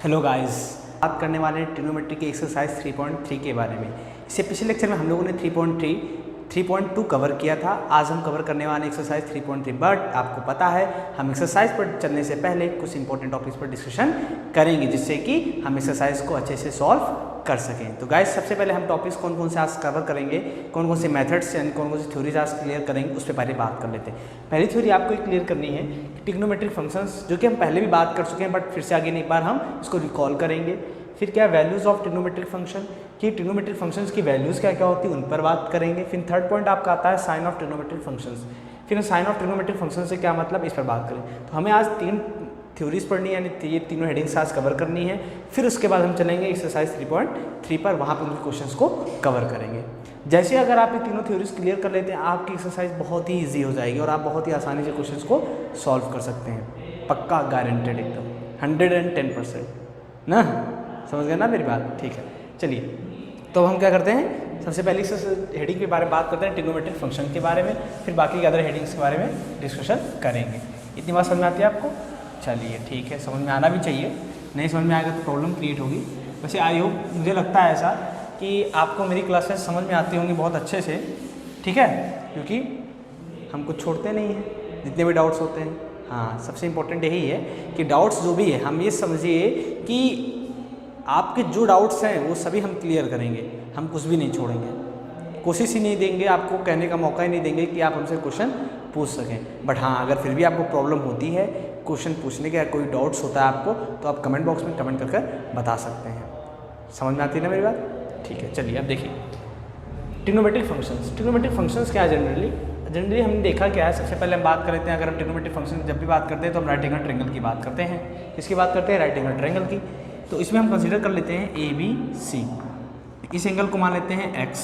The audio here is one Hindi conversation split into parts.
हेलो गाइस, बात करने वाले हैं ट्रिग्नोमेट्री की एक्सरसाइज 3.3 के बारे में। इससे पिछले लेक्चर में हम लोगों ने 3.2 कवर किया था। आज हम कवर करने वाले एक्सरसाइज 3.3। बट आपको पता है हम एक्सरसाइज पर चलने से पहले कुछ इंपॉर्टेंट टॉपिक्स पर डिस्कशन करेंगे जिससे कि हम एक्सरसाइज को अच्छे से सॉल्व कर सकें। तो गाइस, सबसे पहले हम टॉपिक्स कौन कौन से आज कवर करेंगे, कौन कौन से मेथड्स यानी कौन कौन सी थ्योरीज आज क्लियर करेंगे, उस पर पहले बात कर लेते हैं। पहली थ्योरी आपको क्लियर करनी है कि ट्रिग्नोमेट्रिक फंक्शंस, जो कि हम पहले भी बात कर चुके हैं बट फिर से आगे एक बार हम इसको रिकॉल करेंगे। फिर क्या वैल्यूज़ ऑफ ट्रिग्नोमेट्रिक फंक्शन, कि ट्रिग्नोमेट्रिक फंक्शंस की वैल्यूज़ क्या क्या होती है उन पर बात करेंगे। फिर थर्ड पॉइंट आपका आता है साइन ऑफ ट्रिग्नोमेट्रिक फंक्शंस। फिर साइन ऑफ ट्रिग्नोमेट्रिक फंक्शन से क्या मतलब, इस पर बात करें। तो हमें आज 3 थ्योरीज पढ़नी है, यानी ये तीनों हेडिंग्स आज कवर करनी है। फिर उसके बाद हम चलेंगे एक्सरसाइज 3.3 पर, वहाँ पर उनके क्वेश्चंस को कवर करेंगे। जैसे अगर आप ये तीनों थ्योरीज क्लियर कर लेते हैं, आपकी एक्सरसाइज बहुत ही ईजी हो जाएगी और आप बहुत ही आसानी से क्वेश्चंस को सॉल्व कर सकते हैं। पक्का गारंटेड, एकदम 110% ना। समझ गए ना मेरी बात? ठीक है, चलिए तो हम क्या करते हैं, सबसे पहले इस हेडिंग के बारे में बात करते हैं, ट्रिग्नोमेट्रिक फंक्शन के बारे में। फिर बाकी के अदर हेडिंग्स के बारे में डिस्कशन करेंगे। इतनी बात समझ में आती है आपको? चलिए ठीक है, समझ में आना भी चाहिए, नहीं समझ में आएगा तो प्रॉब्लम क्रिएट होगी। वैसे आई होप, मुझे लगता है ऐसा कि आपको मेरी क्लासेस समझ में आती होंगी बहुत अच्छे से, ठीक है, क्योंकि हम कुछ छोड़ते नहीं हैं, जितने भी डाउट्स होते हैं। हाँ, सबसे इम्पोर्टेंट यही है कि डाउट्स जो भी है, हम ये समझिए कि आपके जो डाउट्स हैं वो सभी हम क्लियर करेंगे, हम कुछ भी नहीं छोड़ेंगे, कोशिश ही नहीं देंगे, आपको कहने का मौका ही नहीं देंगे कि आप हमसे क्वेश्चन पूछ सकें। बट हाँ, अगर फिर भी आपको प्रॉब्लम होती है क्वेश्चन पूछने के, कोई डाउट्स होता है आपको, तो आप कमेंट बॉक्स में कमेंट करके बता सकते हैं। समझ में आती है ना मेरी बात? ठीक है, चलिए अब देखिए ट्रिग्नोमेट्रिक फंक्शंस। ट्रिग्नोमेट्रिक फंक्शंस क्या है जनरली हमने देखा क्या है। सबसे पहले हम बात कर लेते हैं, अगर हम ट्रिग्नोमेट्रिक फंक्शन जब भी बात करते हैं तो हम राइट एंगल ट्रायंगल की बात करते हैं। किसकी बात करते हैं? राइट एंगल ट्रायंगल की। तो इसमें हम कंसीडर कर लेते हैं ABC। इस एंगल को मान लेते हैं X।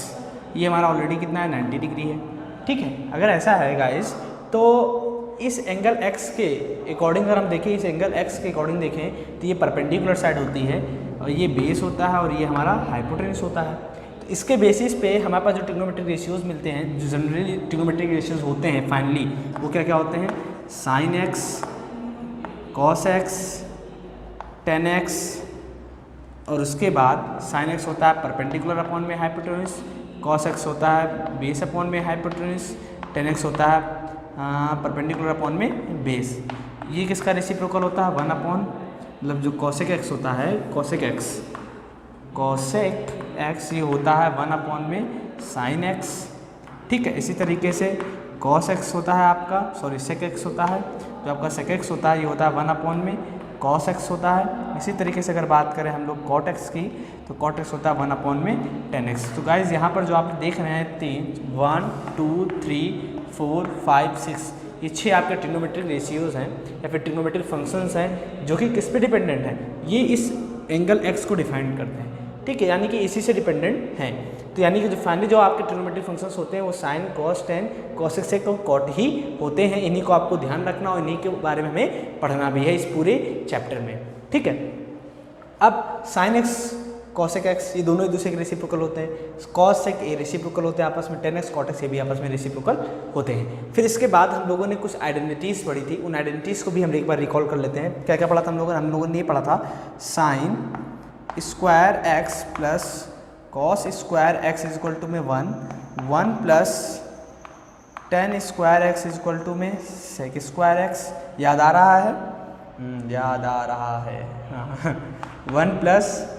ये हमारा ऑलरेडी कितना है? 90 डिग्री है। ठीक है, अगर ऐसा है गाइस, तो इस एंगल X के अकॉर्डिंग अगर हम देखें, इस एंगल X के अकॉर्डिंग देखें तो ये परपेंडिकुलर साइड होती है और ये बेस होता है और ये हमारा हाइपोटेनस होता है। तो इसके बेसिस पे हमारे पास जो ट्रिग्नोमेट्रिक रेशियोज मिलते हैं, जो जनरली ट्रिग्नोमेट्रिक रेशियोज होते हैं फाइनली, वो क्या क्या होते हैं? Sine X, cos X, tan X, और उसके बाद साइन X होता है परपेंडिकुलर अपॉन में हाइपोटेनस, कॉस X होता है बेस अपॉन में हाइपोटेनस, tan X होता है परपेंडिकुलर अपॉन में बेस। ये किसका रेसिप्रोकल होता है? 1 अपॉन, मतलब जो कॉसेक X होता है, कॉसेक X ये होता है 1 अपॉन में साइन X। ठीक है, इसी तरीके से कॉस X होता है आपका, सॉरी सेक X होता है, जो आपका सेक X होता है ये होता है 1 अपॉन में कॉस X होता है। इसी तरीके से अगर बात करें हम लोग कॉट X की, तो कॉट X होता है 1 अपॉन में tan X। तो गाइज यहाँ पर जो आप देख रहे हैं 1 2 3 4 5 6, ये 6 आपके ट्रिग्नोमेट्रिक रेशियोज हैं या फिर ट्रिग्नोमेट्रिक फंक्शंस हैं, जो कि किस पे डिपेंडेंट हैं? ये इस एंगल X को डिफाइन करते हैं। ठीक है, यानी कि इसी से डिपेंडेंट हैं। तो यानी कि जो फाइनली जो आपके ट्रिग्नोमेट्रिक फंक्शंस होते हैं वो साइन, कॉस, टेन, कॉसेक, सेक और कॉट ही होते हैं। इन्हीं को आपको ध्यान रखना और इन्हीं के बारे में हमें पढ़ना भी है इस पूरे चैप्टर में। ठीक है, अब साइन X, कॉसेक X ये दोनों एक दूसरे के रेसिप्रोकल होते हैं। कॉस सेक ये रेसिप्रोकल होते हैं आपस में, tan X, cot X ये भी आपस में रेसिप्रोकल होते हैं। फिर इसके बाद हम लोगों ने कुछ आइडेंटिटीज़ पढ़ी थी, उन आइडेंटिटीज़ को भी हम एक बार रिकॉल कर लेते हैं। क्या क्या पढ़ा था हम लोगों ने ये पढ़ा था, sine square X plus cos square X is equal to में 1 plus tan square X is equal to में सेक स्क्वायर X। याद आ रहा है? याद आ रहा है। 1 plus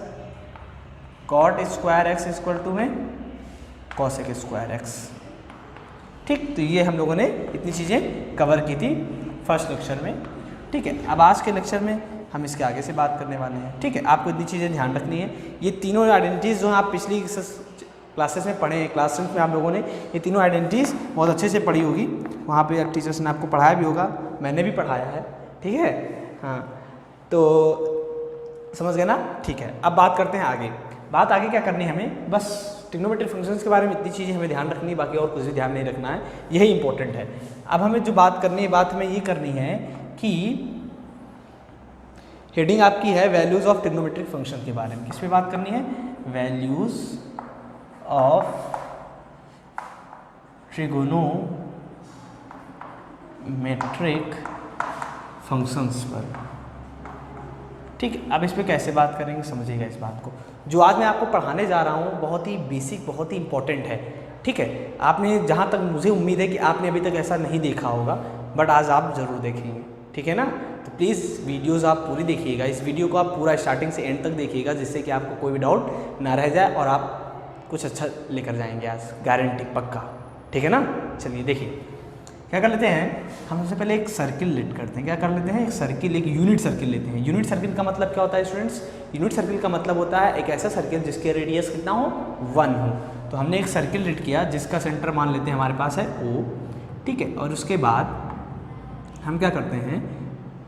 cot square X is equal to में कॉसेक स्क्वायर X। ठीक, तो ये हम लोगों ने इतनी चीज़ें कवर की थी फर्स्ट लेक्चर में। ठीक है, अब आज के लेक्चर में हम इसके आगे से बात करने वाले हैं। ठीक है, आपको इतनी चीज़ें ध्यान रखनी है। ये तीनों आइडेंटिटीज़ जो हैं आप पिछली क्लासेस में पढ़े हैं, क्लासरूम में आप लोगों ने ये तीनों आइडेंटिटीज़ बहुत अच्छे से पढ़ी होगी, वहाँ पे टीचर्स ने आपको पढ़ाया भी होगा, मैंने भी पढ़ाया है। ठीक है, हाँ, तो समझ गए ना? ठीक है, अब बात करते हैं आगे। बात आगे क्या करनी है हमें, बस ट्रिग्नोमेट्रिक फंक्शंस के बारे में इतनी चीज़ें हमें ध्यान रखनी है, बाकी और कुछ भी ध्यान नहीं रखना है, यही इंपॉर्टेंट है। अब हमें जो बात करनी है, बात हमें ये करनी है कि हेडिंग आपकी है वैल्यूज़ ऑफ ट्रिग्नोमेट्रिक फंक्शन के बारे में। किस पे बात करनी है? वैल्यूज़ ऑफ ट्रिगोनोमेट्रिक फंक्शंस पर। ठीक है, अब इस पर कैसे बात करेंगे समझिएगा इस बात को। जो आज मैं आपको पढ़ाने जा रहा हूँ बहुत ही बेसिक, बहुत ही इंपॉर्टेंट है। ठीक है, आपने जहाँ तक मुझे उम्मीद है कि आपने अभी तक ऐसा नहीं देखा होगा, बट आज आप ज़रूर देखेंगे। ठीक है ना, तो प्लीज़ वीडियोस आप पूरी देखिएगा। इस वीडियो को आप पूरा स्टार्टिंग से एंड तक देखिएगा, जिससे कि आपको कोई भी डाउट ना रह जाए और आप कुछ अच्छा लेकर जाएंगे आज, गारंटी, पक्का। ठीक है ना, चलिए देखिए क्या कर लेते हैं हम। सबसे पहले एक सर्किल लेट करते हैं। क्या कर लेते हैं, एक सर्किल, एक यूनिट सर्किल लेते हैं। यूनिट सर्किल का मतलब क्या होता है स्टूडेंट्स? यूनिट सर्किल का मतलब होता है एक ऐसा सर्किल जिसके रेडियस कितना हो, 1 हो। तो हमने एक सर्किल लेट किया जिसका सेंटर मान लेते हैं हमारे पास है O। ठीक है, और उसके बाद हम क्या करते हैं,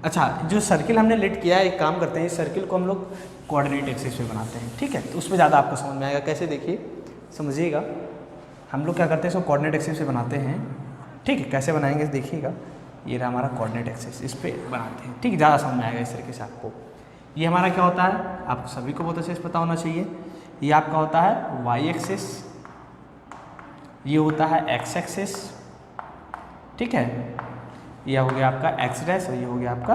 अच्छा जो सर्किल हमने लेट किया है, एक काम करते हैं, इस सर्किल को हम लोग कोऑर्डिनेट एक्सिस पे बनाते हैं। ठीक है, तो उस पर ज़्यादा आपको समझ में आएगा। कैसे, देखिए समझिएगा। हम लोग क्या करते हैं, इसको कोऑर्डिनेट एक्सिस पे बनाते हैं। ठीक है, कैसे बनाएंगे देखिएगा। ये रहा हमारा कोऑर्डिनेट एक्सिस, इस पे बनाते हैं। ठीक है, ज़्यादा समझ में आएगा इस तरीके से आपको। ये हमारा क्या होता है, आप सभी को बहुत अच्छे से पता होना चाहिए। ये आपका होता है वाई एक्सिस, ये होता है एक्स एक्सिस। ठीक है, ये हो गया आपका एक्स डैश और ये हो गया आपका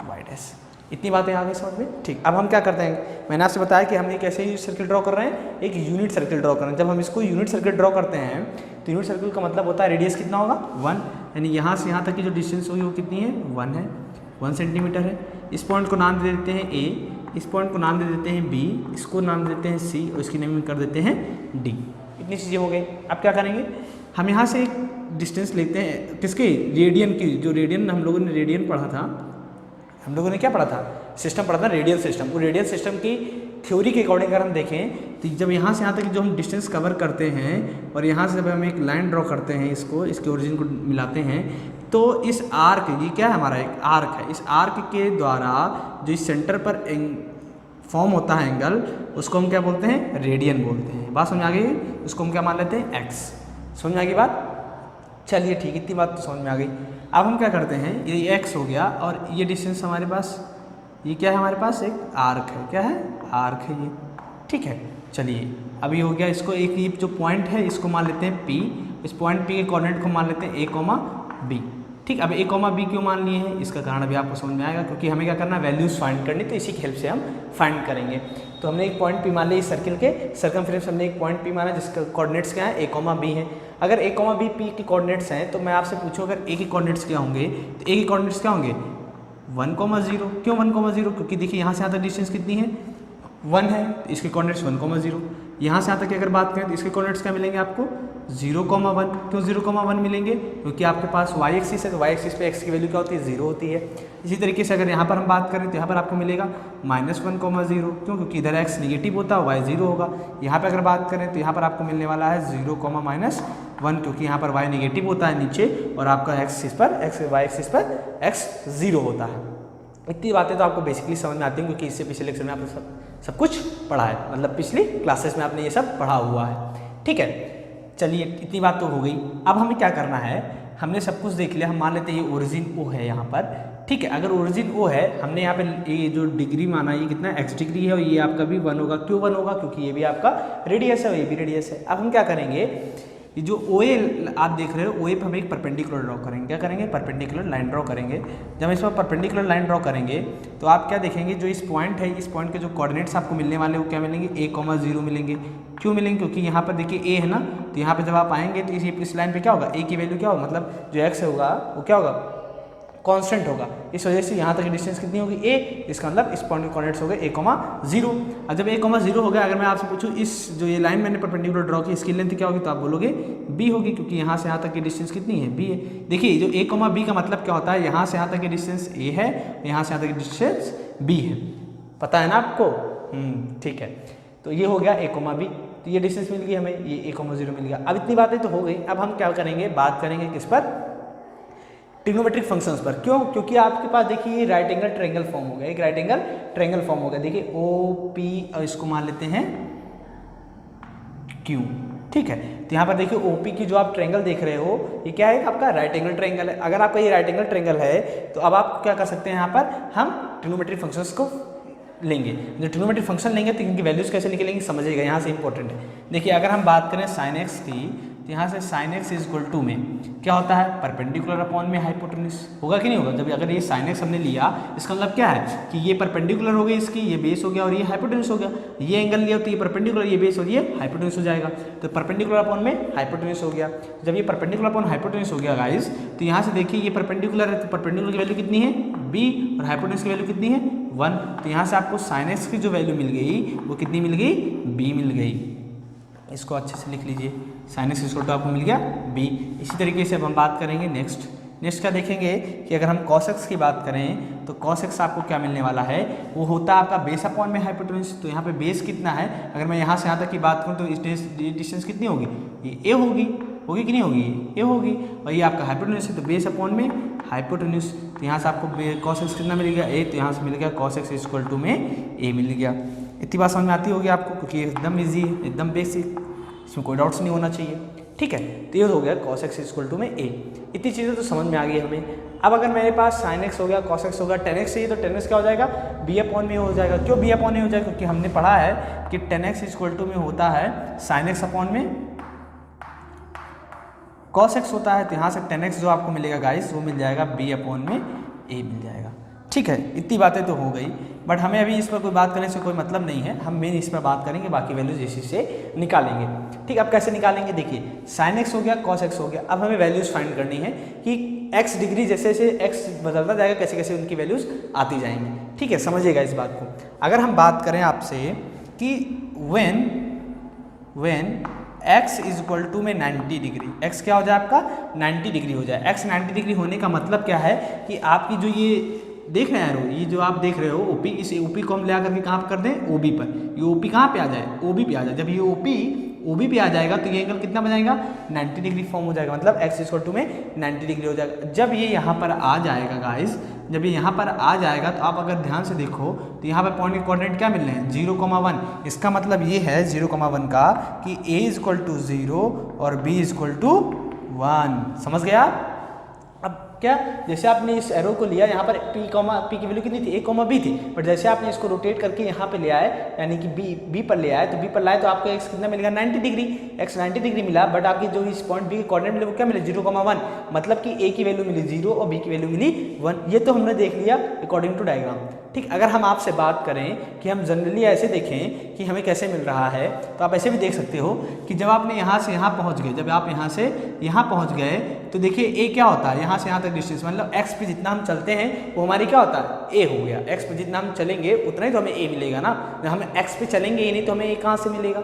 वाई डैश। इतनी बातें आ गई समझ में। ठीक, अब हम क्या करते हैं, मैंने आपसे बताया कि हम एक ऐसे ही सर्किल ड्रॉ कर रहे हैं, एक यूनिट सर्किल ड्रॉ कर रहे हैं। जब हम इसको यूनिट सर्किल ड्रॉ करते हैं तो यूनिट सर्किल का मतलब होता है रेडियस कितना होगा, 1, यानी यहाँ से यहाँ तक की जो डिस्टेंस होगी वो कितनी है, 1 है, 1 सेंटीमीटर है। इस पॉइंट को नाम दे देते हैं A, इस पॉइंट को नाम दे देते हैं B, इसको नाम दे देते हैं C और इसकी नेमिंग कर देते हैं D। इतनी चीज़ें हो गई। अब क्या करेंगे, हम यहाँ से एक डिस्टेंस लेते हैं, किसकी, रेडियन की। जो रेडियन, हम लोगों ने रेडियन पढ़ा था, हम लोगों ने क्या पढ़ा था, सिस्टम पढ़ा था, रेडियल सिस्टम। वो रेडियल सिस्टम की थ्योरी के अकॉर्डिंग अगर हम देखें तो जब यहाँ से यहाँ तक जो हम डिस्टेंस कवर करते हैं और यहाँ से जब हम एक लाइन ड्रॉ करते हैं, इसको, इसके ओरिजिन को मिलाते हैं, तो इस आर्क, ये क्या है हमारा, एक आर्क है, इस आर्क के द्वारा जो इस सेंटर पर फॉर्म होता है एंगल, उसको हम क्या बोलते हैं, रेडियन बोलते हैं। बात समझ आ गई? उसको हम क्या मान लेते हैं, एक्स। समझ में आ गई बात? चलिए ठीक, इतनी बात तो समझ में आ गई। अब हम क्या करते हैं, ये एक्स हो गया और ये डिस्टेंस हमारे पास, ये क्या है हमारे पास, एक आर्क है। क्या है, आर्क है ये। ठीक है, चलिए अब ये हो गया। इसको एक, ये जो पॉइंट है इसको मान लेते हैं P, इस पॉइंट P के कोऑर्डिनेट को मान लेते हैं A, B। ठीक, अब A, B क्यों मान लिए हैं, इसका कारण अभी आपको समझ में आएगा, क्योंकि हमें क्या करना है, वैल्यूज़ फाइंड करनी, तो इसी की हेल्प से हम फाइंड करेंगे। तो हमने एक पॉइंट P मान लिया इस सर्किल के सर्कमफ्रेंस, हमने एक पॉइंट P माना जिसका कोऑर्डिनेट्स क्या है, A, B है। अगर A, B P के कोऑर्डिनेट्स हैं तो मैं आपसे पूछूं अगर A के कोऑर्डिनेट्स क्या होंगे, तो A के कोऑर्डिनेट्स क्या होंगे, 1,0। क्यों 1,0? क्योंकि देखिए यहाँ से यहाँ तक डिस्टेंस कितनी है, 1 है, तो इसके कोऑर्डिनेट्स 1,0। यहाँ से यहाँ तक की अगर बात करें तो इसके कोऑर्डिनेट्स क्या मिलेंगे आपको, 0,1। क्यों 0,1 मिलेंगे, क्योंकि आपके पास वाई एक्सिस है, तो वाई एक्सिस पे एक्स की वैल्यू क्या होती है, 0 होती है। इसी तरीके से अगर यहाँ पर हम बात करें तो यहाँ पर आपको मिलेगा -1,0। क्यों, क्योंकि इधर एक्स निगेटिव होता है, वाई 0 होगा। यहाँ पर अगर बात करें तो यहाँ पर आपको मिलने वाला है 0,-1, क्योंकि यहाँ पर वाई निगेटिव होता है नीचे और आपका एक्सिस पर, वाई एक्सिस पर एक्स 0 होता है। इतनी बातें तो आपको बेसिकली समझ में आती हैं, क्योंकि इससे पिछले लेक्चर में आपने सब कुछ पढ़ा है, मतलब पिछली क्लासेस में आपने ये सब पढ़ा हुआ है। ठीक है, चलिए इतनी बात तो हो गई। अब हमें क्या करना है, हमने सब कुछ देख लिया। हम मान लेते हैं ये ओरिजिन O है यहाँ पर। ठीक है, अगर ओरिजिन O है, हमने यहाँ पे ये जो डिग्री माना, ये कितना x डिग्री है और ये आपका भी 1 होगा। क्यों 1 होगा, क्योंकि ये भी आपका रेडियस है और ये भी रेडियस है। अब हम क्या करेंगे, ये जो OA आप देख रहे हो, OA पे हम एक परपेंडिकुलर ड्रॉ करेंगे। क्या करेंगे, परपेंडिकुलर लाइन ड्रॉ करेंगे। जब हम इस पर परपेंडिकुलर लाइन ड्रॉ करेंगे तो आप क्या देखेंगे, जो इस पॉइंट है, इस पॉइंट के जो कोऑर्डिनेट्स आपको मिलने वाले वो क्या मिलेंगे, A, 0 मिलेंगे। क्यों मिलेंगे, क्योंकि यहाँ पर देखिए A है ना, तो यहाँ पर जब आप आएंगे तो इस लाइन पर क्या होगा, A की वैल्यू क्या होगा, मतलब जो x होगा वो क्या होगा, कांस्टेंट होगा। इस वजह से यहाँ तक की डिस्टेंस कितनी होगी, A। इसका मतलब इस पॉइंट के कोऑर्डिनेट्स हो गए A, 0। अब जब A, 0 हो गया, अगर मैं आपसे पूछूं इस जो ये लाइन मैंने परपेंडिकुलर ड्रॉ की, इसकी लेंथ क्या होगी, तो आप बोलोगे B होगी, क्योंकि यहाँ से यहाँ तक की डिस्टेंस कितनी है, B है। देखिए जो A, B का मतलब क्या होता है, यहाँ से यहाँ तक की डिस्टेंस A है, यहाँ से यहाँ तक की डिस्टेंस B है। पता है ना आपको? ठीक है, तो ये हो गया A, B। तो ये डिस्टेंस मिल गई हमें, ये A, 0 मिल गया। अब इतनी बातें तो हो गई। अब हम क्या करेंगे, बात करेंगे किस पर, ट्रिग्नोमेट्रिक फंक्शंस पर। क्यों, क्योंकि आपके पास देखिए राइट एंगल ट्रायंगल फॉर्म हो गया, एक राइट एंगल ट्रायंगल फॉर्म हो गया। देखिए OP और इसको मान लेते हैं Q। ठीक है, तो यहाँ पर देखिए OP की जो आप ट्रायंगल देख रहे हो, ये क्या है, आपका राइट एंगल ट्रायंगल है। अगर आपका ये राइट एंगल ट्रायंगल है तो अब आप क्या कर सकते हैं, यहाँ पर हम ट्रिग्नोमेट्रिक फंक्शंस को लेंगे। जो ट्रिग्नोमेट्रिक फंक्शन लेंगे तो इनकी वैल्यूज कैसे निकलेंगी समझिएगा, यहाँ से इंपॉर्टेंट है। देखिए अगर हम बात करें sin x की, तो यहाँ से sine x is equal to में क्या होता है, परपेंडिकुलर अपॉन में हाइपोटेन्यूज होगा कि नहीं होगा। जब अगर ये साइन एक्स हमने लिया, इसका मतलब क्या है कि ये परपेंडिकुलर हो गई इसकी, ये बेस हो गया और ये हाइपोटेन्यूज हो गया। ये एंगल लिया तो ये परपेंडिकुलर, ये बेस और ये हाइपोटेन्यूज हो जाएगा। तो परपेंडिकुलर अपॉन में हाइपोटेन्यूज हो गया। जब ये परपेंडिकुलर अपॉन हाइपोटेन्यूज हो गया गाइस, तो यहाँ से देखिए ये परपेंडिकुलर है, तो परपेंडिकुलर की वैल्यू कितनी है b और हाइपोटेन्यूज की वैल्यू कितनी है 1। तो यहाँ से आपको साइन एक्स की जो वैल्यू मिल गई वो कितनी मिल गई, b मिल गई। इसको अच्छे से लिख लीजिए, साइन एक्स इक्वल टू आपको मिल गया b। इसी तरीके से अब हम बात करेंगे नेक्स्ट क्या देखेंगे कि अगर हम कॉस एक्स की बात करें तो कॉस एक्स आपको क्या मिलने वाला है, वो होता है आपका बेस अपॉन में हाइपोटेन्यूज। तो यहाँ पे बेस कितना है, अगर मैं यहाँ से यहाँ तक की बात करूँ तो डिस्टेंस कितनी होगी, ये a होगी कि नहीं होगी, ये होगी। और ये आपका हाइपोटेन्यूज है तो बेस अपॉन में हाइपोटेन्यूज। तो यहाँ से आपको कॉस एक्स कितना मिल गया a, तो यहाँ से मिल गया कॉस एक्स इक्वल टू में a मिल गया। इतनी बात समझ में आती होगी आपको, क्योंकि एकदम ईजी है, एकदम बेसिक, इसमें कोई डाउट्स नहीं होना चाहिए। ठीक है, तो ये हो गया कॉस एक्स इक्वल टू में a। इतनी चीज़ें तो समझ में आ गई हमें। अब अगर मेरे पास साइन एक्स हो गया, कॉस एक्स हो गया, टेन एक्स चाहिए तो टेन एक्स क्या हो जाएगा, b अपॉन में हो जाएगा। क्यों b अपॉन में हो जाएगा, क्योंकि हमने पढ़ा है कि टेन एक्स इक्वल टू में होता है साइन एक्स अपॉन में कॉस एक्स होता है। तो यहाँ से टेन एक्स जो आपको मिलेगा गाइस वो मिल जाएगा b अपॉन में a मिल जाएगा। ठीक है, इतनी बातें तो हो गई, बट हमें अभी इस पर कोई बात करने से कोई मतलब नहीं है। हम मेन इस पर बात करेंगे, बाकी वैल्यूज इसी से निकालेंगे। ठीक, अब कैसे निकालेंगे, देखिए साइन एक्स हो गया, कॉस एक्स हो गया। अब हमें वैल्यूज फाइंड करनी है कि एक्स डिग्री जैसे जैसे एक्स बदलता जाएगा कैसे कैसे उनकी वैल्यूज आती जाएंगी। ठीक है, समझिएगा इस बात को। अगर हम बात करें आपसे कि when x is equal to में 90 डिग्री, x क्या हो जाए आपका 90 डिग्री हो जाए। x 90 डिग्री होने का मतलब क्या है कि आपकी जो ये देख रहे हैं यारो, ये जो आप देख रहे हो OP, इस OP को हम ले आकर के कहाँ पर कर दें, OB पर। ये OP कहाँ पे आ जाए, OB पे आ जाए। जब ये OB पे आ जाएगा तो ये एंगल कितना बन जाएगा 90 डिग्री फॉर्म हो जाएगा, मतलब x इक्वल टू में 90 डिग्री हो जाएगा। जब ये यहाँ पर आ जाएगा गाइस, जब ये यहाँ पर आ जाएगा तो आप अगर ध्यान से देखो तो यहाँ पर पॉइंट के कोऑर्डिनेट क्या मिल रहे हैं 0,1। इसका मतलब ये है 0,1 का कि a इक्वल टू 0 और b इक्वल टू 1। समझ गया। अब क्या, जैसे आपने इस एरो को लिया, यहाँ पर p की वैल्यू कितनी थी, a, b थी, बट जैसे आपने इसको रोटेट करके यहाँ पे ले आए, यानी कि b पर ले आए, तो b पर लाए तो आपको x कितना मिलेगा 90 डिग्री। x 90 डिग्री मिला, बट आपकी जो इस पॉइंट b के कोऑर्डिनेट मिले वो क्या मिले 0,1, मतलब कि a की वैल्यू मिली 0 और b की वैल्यू मिली 1। ये तो हमने देख लिया अकॉर्डिंग टू डायग्राम। ठीक, अगर हम आपसे बात करें कि हम जनरली ऐसे देखें कि हमें कैसे मिल रहा है, तो आप ऐसे भी देख सकते हो कि जब आपने यहाँ से यहाँ पहुँच गए, जब आप यहाँ से यहाँ पहुँच गए तो देखिए a क्या होता है, यहाँ से यहाँ तक डिस्टेंस, मतलब x पे जितना हम चलते हैं वो हमारी क्या होता है a हो गया। x पे जितना हम चलेंगे उतना ही तो हमें a मिलेगा ना। जब हम x पे चलेंगे ही नहीं तो हमें a कहाँ से मिलेगा।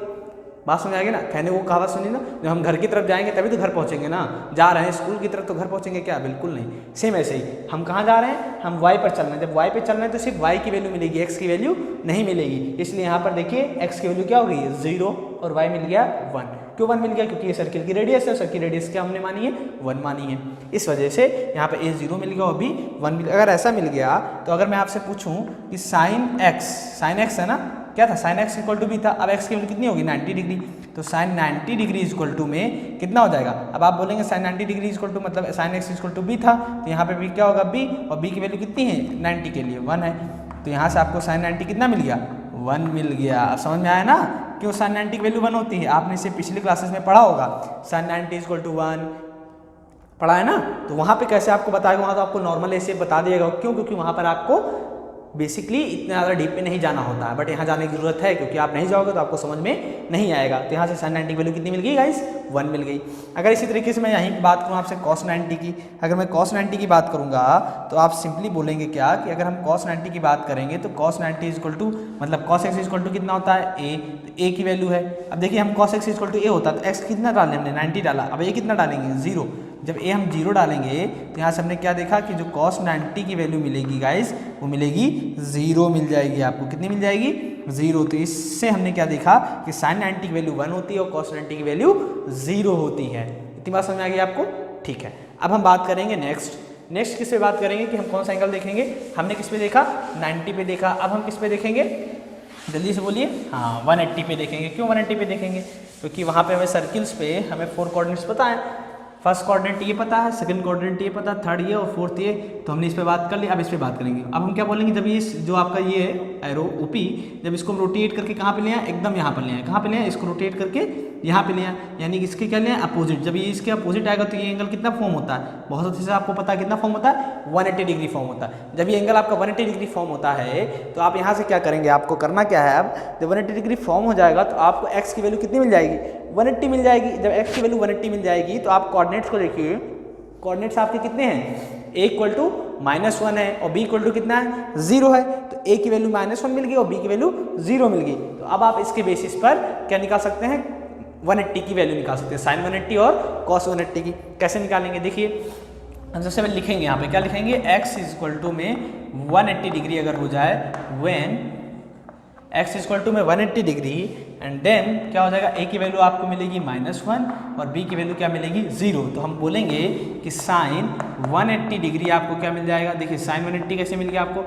बात समझ आएगी ना, कहने वो कहावत सुनी ना, जब हम घर की तरफ जाएंगे तभी तो घर पहुंचेंगे ना। जा रहे हैं स्कूल की तरफ तो घर पहुंचेंगे क्या, बिल्कुल नहीं। सेम ऐसे ही हम कहाँ जा रहे हैं, हम y पर चल रहे हैं। जब y पे चल रहे हैं तो सिर्फ y की वैल्यू मिलेगी, x की वैल्यू नहीं मिलेगी। इसलिए यहाँ पर देखिए x की वैल्यू क्या हो गई 0 और y मिल गया 1। क्यों 1 मिल गया, क्योंकि ये सर्किल की रेडियस है, सर्किल रेडियस क्या हमने मानी है 1 मानी है। इस वजह से यहाँ पे a 0 मिल गया और b 1 मिल गया। अगर ऐसा मिल गया तो अगर मैं आपसे पूछूं कि साइन x है ना, क्या था sine x equal to b था। अब x की वैल्यू कितनी होगी 90 डिग्री, तो साइन 90 डिग्री इक्वल टू में कितना हो जाएगा। अब आप बोलेंगे साइन 90 डिग्री इक्वल टू मतलब sine x equal to b था, तो यहाँ पे b क्या होगा b, और b की वैल्यू कितनी है 90 के लिए 1 है। तो यहाँ से आपको साइन 90 कितना मिल गया 1 मिल गया। अब समझ में आया ना क्यों साइन 90 की वैल्यू 1 होती है। आपने इसे पिछले क्लासेस में पढ़ा होगा, साइन 90 इक्वल टू 1 पढ़ा है ना। तो वहाँ पे कैसे आपको बताएगा, वहाँ तो आपको नॉर्मल ऐसे बता दिएगा। क्यों, क्योंकि वहाँ पर आपको बेसिकली इतना ज़्यादा डीप में नहीं जाना होता है, बट यहाँ जाने की जरूरत है, क्योंकि आप नहीं जाओगे तो आपको समझ में नहीं आएगा। तो यहाँ से साइन 90 की वैल्यू कितनी मिल गई गाइस 1 मिल गई। अगर इसी तरीके से मैं यहीं की बात करूँ आपसे कॉस 90 की, अगर मैं कॉस 90 की बात करूँगा तो आप सिंपली बोलेंगे क्या कि अगर हम कॉस 90 की बात करेंगे तो कॉस 90 इक्वल टू मतलब कॉस एक्स इक्वल टू कितना होता है a, तो a की वैल्यू है। अब देखिए हम cos x equal to a होता है तो x कितना डाले हमने 90 डाला, अब a कितना डालेंगे 0। जब a हम 0 डालेंगे तो यहाँ से हमने क्या देखा कि जो cos 90 की वैल्यू मिलेगी गाइस वो मिलेगी 0 मिल जाएगी। आपको कितनी मिल जाएगी 0। तो इससे हमने क्या देखा कि sin 90 की वैल्यू 1 होती है और cos 90 की वैल्यू 0 होती है। इतनी बात समझ में आ गई आपको। ठीक है, अब हम बात करेंगे नेक्स्ट किस पे बात करेंगे कि हम कौन सा एंगल देखेंगे। हमने किस पे देखा 90 पे देखा, अब हम किस पे देखेंगे जल्दी से बोलिए। हाँ 180 पे देखेंगे। क्यों 180 पे देखेंगे, क्योंकि वहाँ पे हमें सर्किल्स पे हमें 4 कोऑर्डिनेट्स पता है। फर्स्ट कोऑर्डिनेट ये पता है, सेकंड कोऑर्डिनेट ये पता, थर्ड ये और फोर्थ ये, तो हमने इस पे बात कर ली। अब इस पे बात करेंगे। अब हम क्या बोलेंगे, जब ये जो आपका ये है एरो OP, जब इसको हम रोटेट करके कहाँ पे ले आए एकदम यहाँ पर ले आए। कहाँ पे ले आए, इसको रोटेट करके यहाँ पे लिया, यानी कि इसके क्या लिया अपोजिट। जब ये इसके अपोजिट आएगा तो ये एंगल कितना फॉर्म होता है, बहुत अच्छे से आपको पता है कितना फॉर्म होता है, 180 डिग्री फॉर्म होता है। जब ये एंगल आपका 180 डिग्री फॉर्म होता है तो आप यहाँ से क्या करेंगे, आपको करना क्या है, अब जब 180 डिग्री फॉर्म हो जाएगा तो आपको x की वैल्यू कितनी मिल जाएगी, 180 मिल जाएगी। जब x की वैल्यू 180 मिल जाएगी तो आप कोऑर्डिनेट्स को देखिए, कोऑर्डिनेट्स आपके कितने हैं, a इक्वल टू -1 है और b इक्वल टू कितना है 0 है। तो a की वैल्यू -1 मिल गई और b की वैल्यू 0 मिल गई। तो अब आप इसके बेसिस पर क्या निकाल सकते हैं, 180 की वैल्यू निकाल सकते हैं, sin 180 और cos 180 की। कैसे निकालेंगे देखिए, हम सबसे पहले लिखेंगे यहाँ पे क्या लिखेंगे, x इक्वल टू में 180 डिग्री अगर हो जाए, व्हेन x इक्वल टू में 180 डिग्री एंड देन क्या हो जाएगा, a की वैल्यू आपको मिलेगी -1 और b की वैल्यू क्या मिलेगी 0। तो हम बोलेंगे कि sin 180 डिग्री आपको क्या मिल जाएगा, देखिए sin 180 कैसे मिल गया आपको,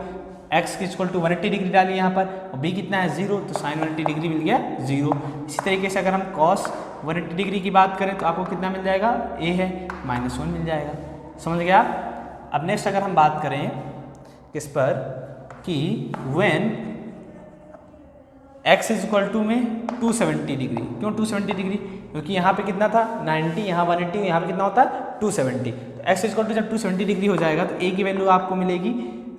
x की इक्वल टू 180 डिग्री डालिए यहाँ पर और b कितना है 0, तो sin 180 डिग्री मिल गया 0। इसी तरीके से अगर हम cos 180 डिग्री की बात करें तो आपको कितना मिल जाएगा, a है -1 मिल जाएगा। समझ गया आप। अब नेक्स्ट अगर हम बात करें किस पर, कि when x is equal to में 270 डिग्री, क्यों 270 डिग्री, क्योंकि यहाँ पे कितना था 90, यहाँ 180, यहाँ पे कितना होता है 270। तो x इज इक्वल टू जब 270 डिग्री हो जाएगा तो a की वैल्यू आपको मिलेगी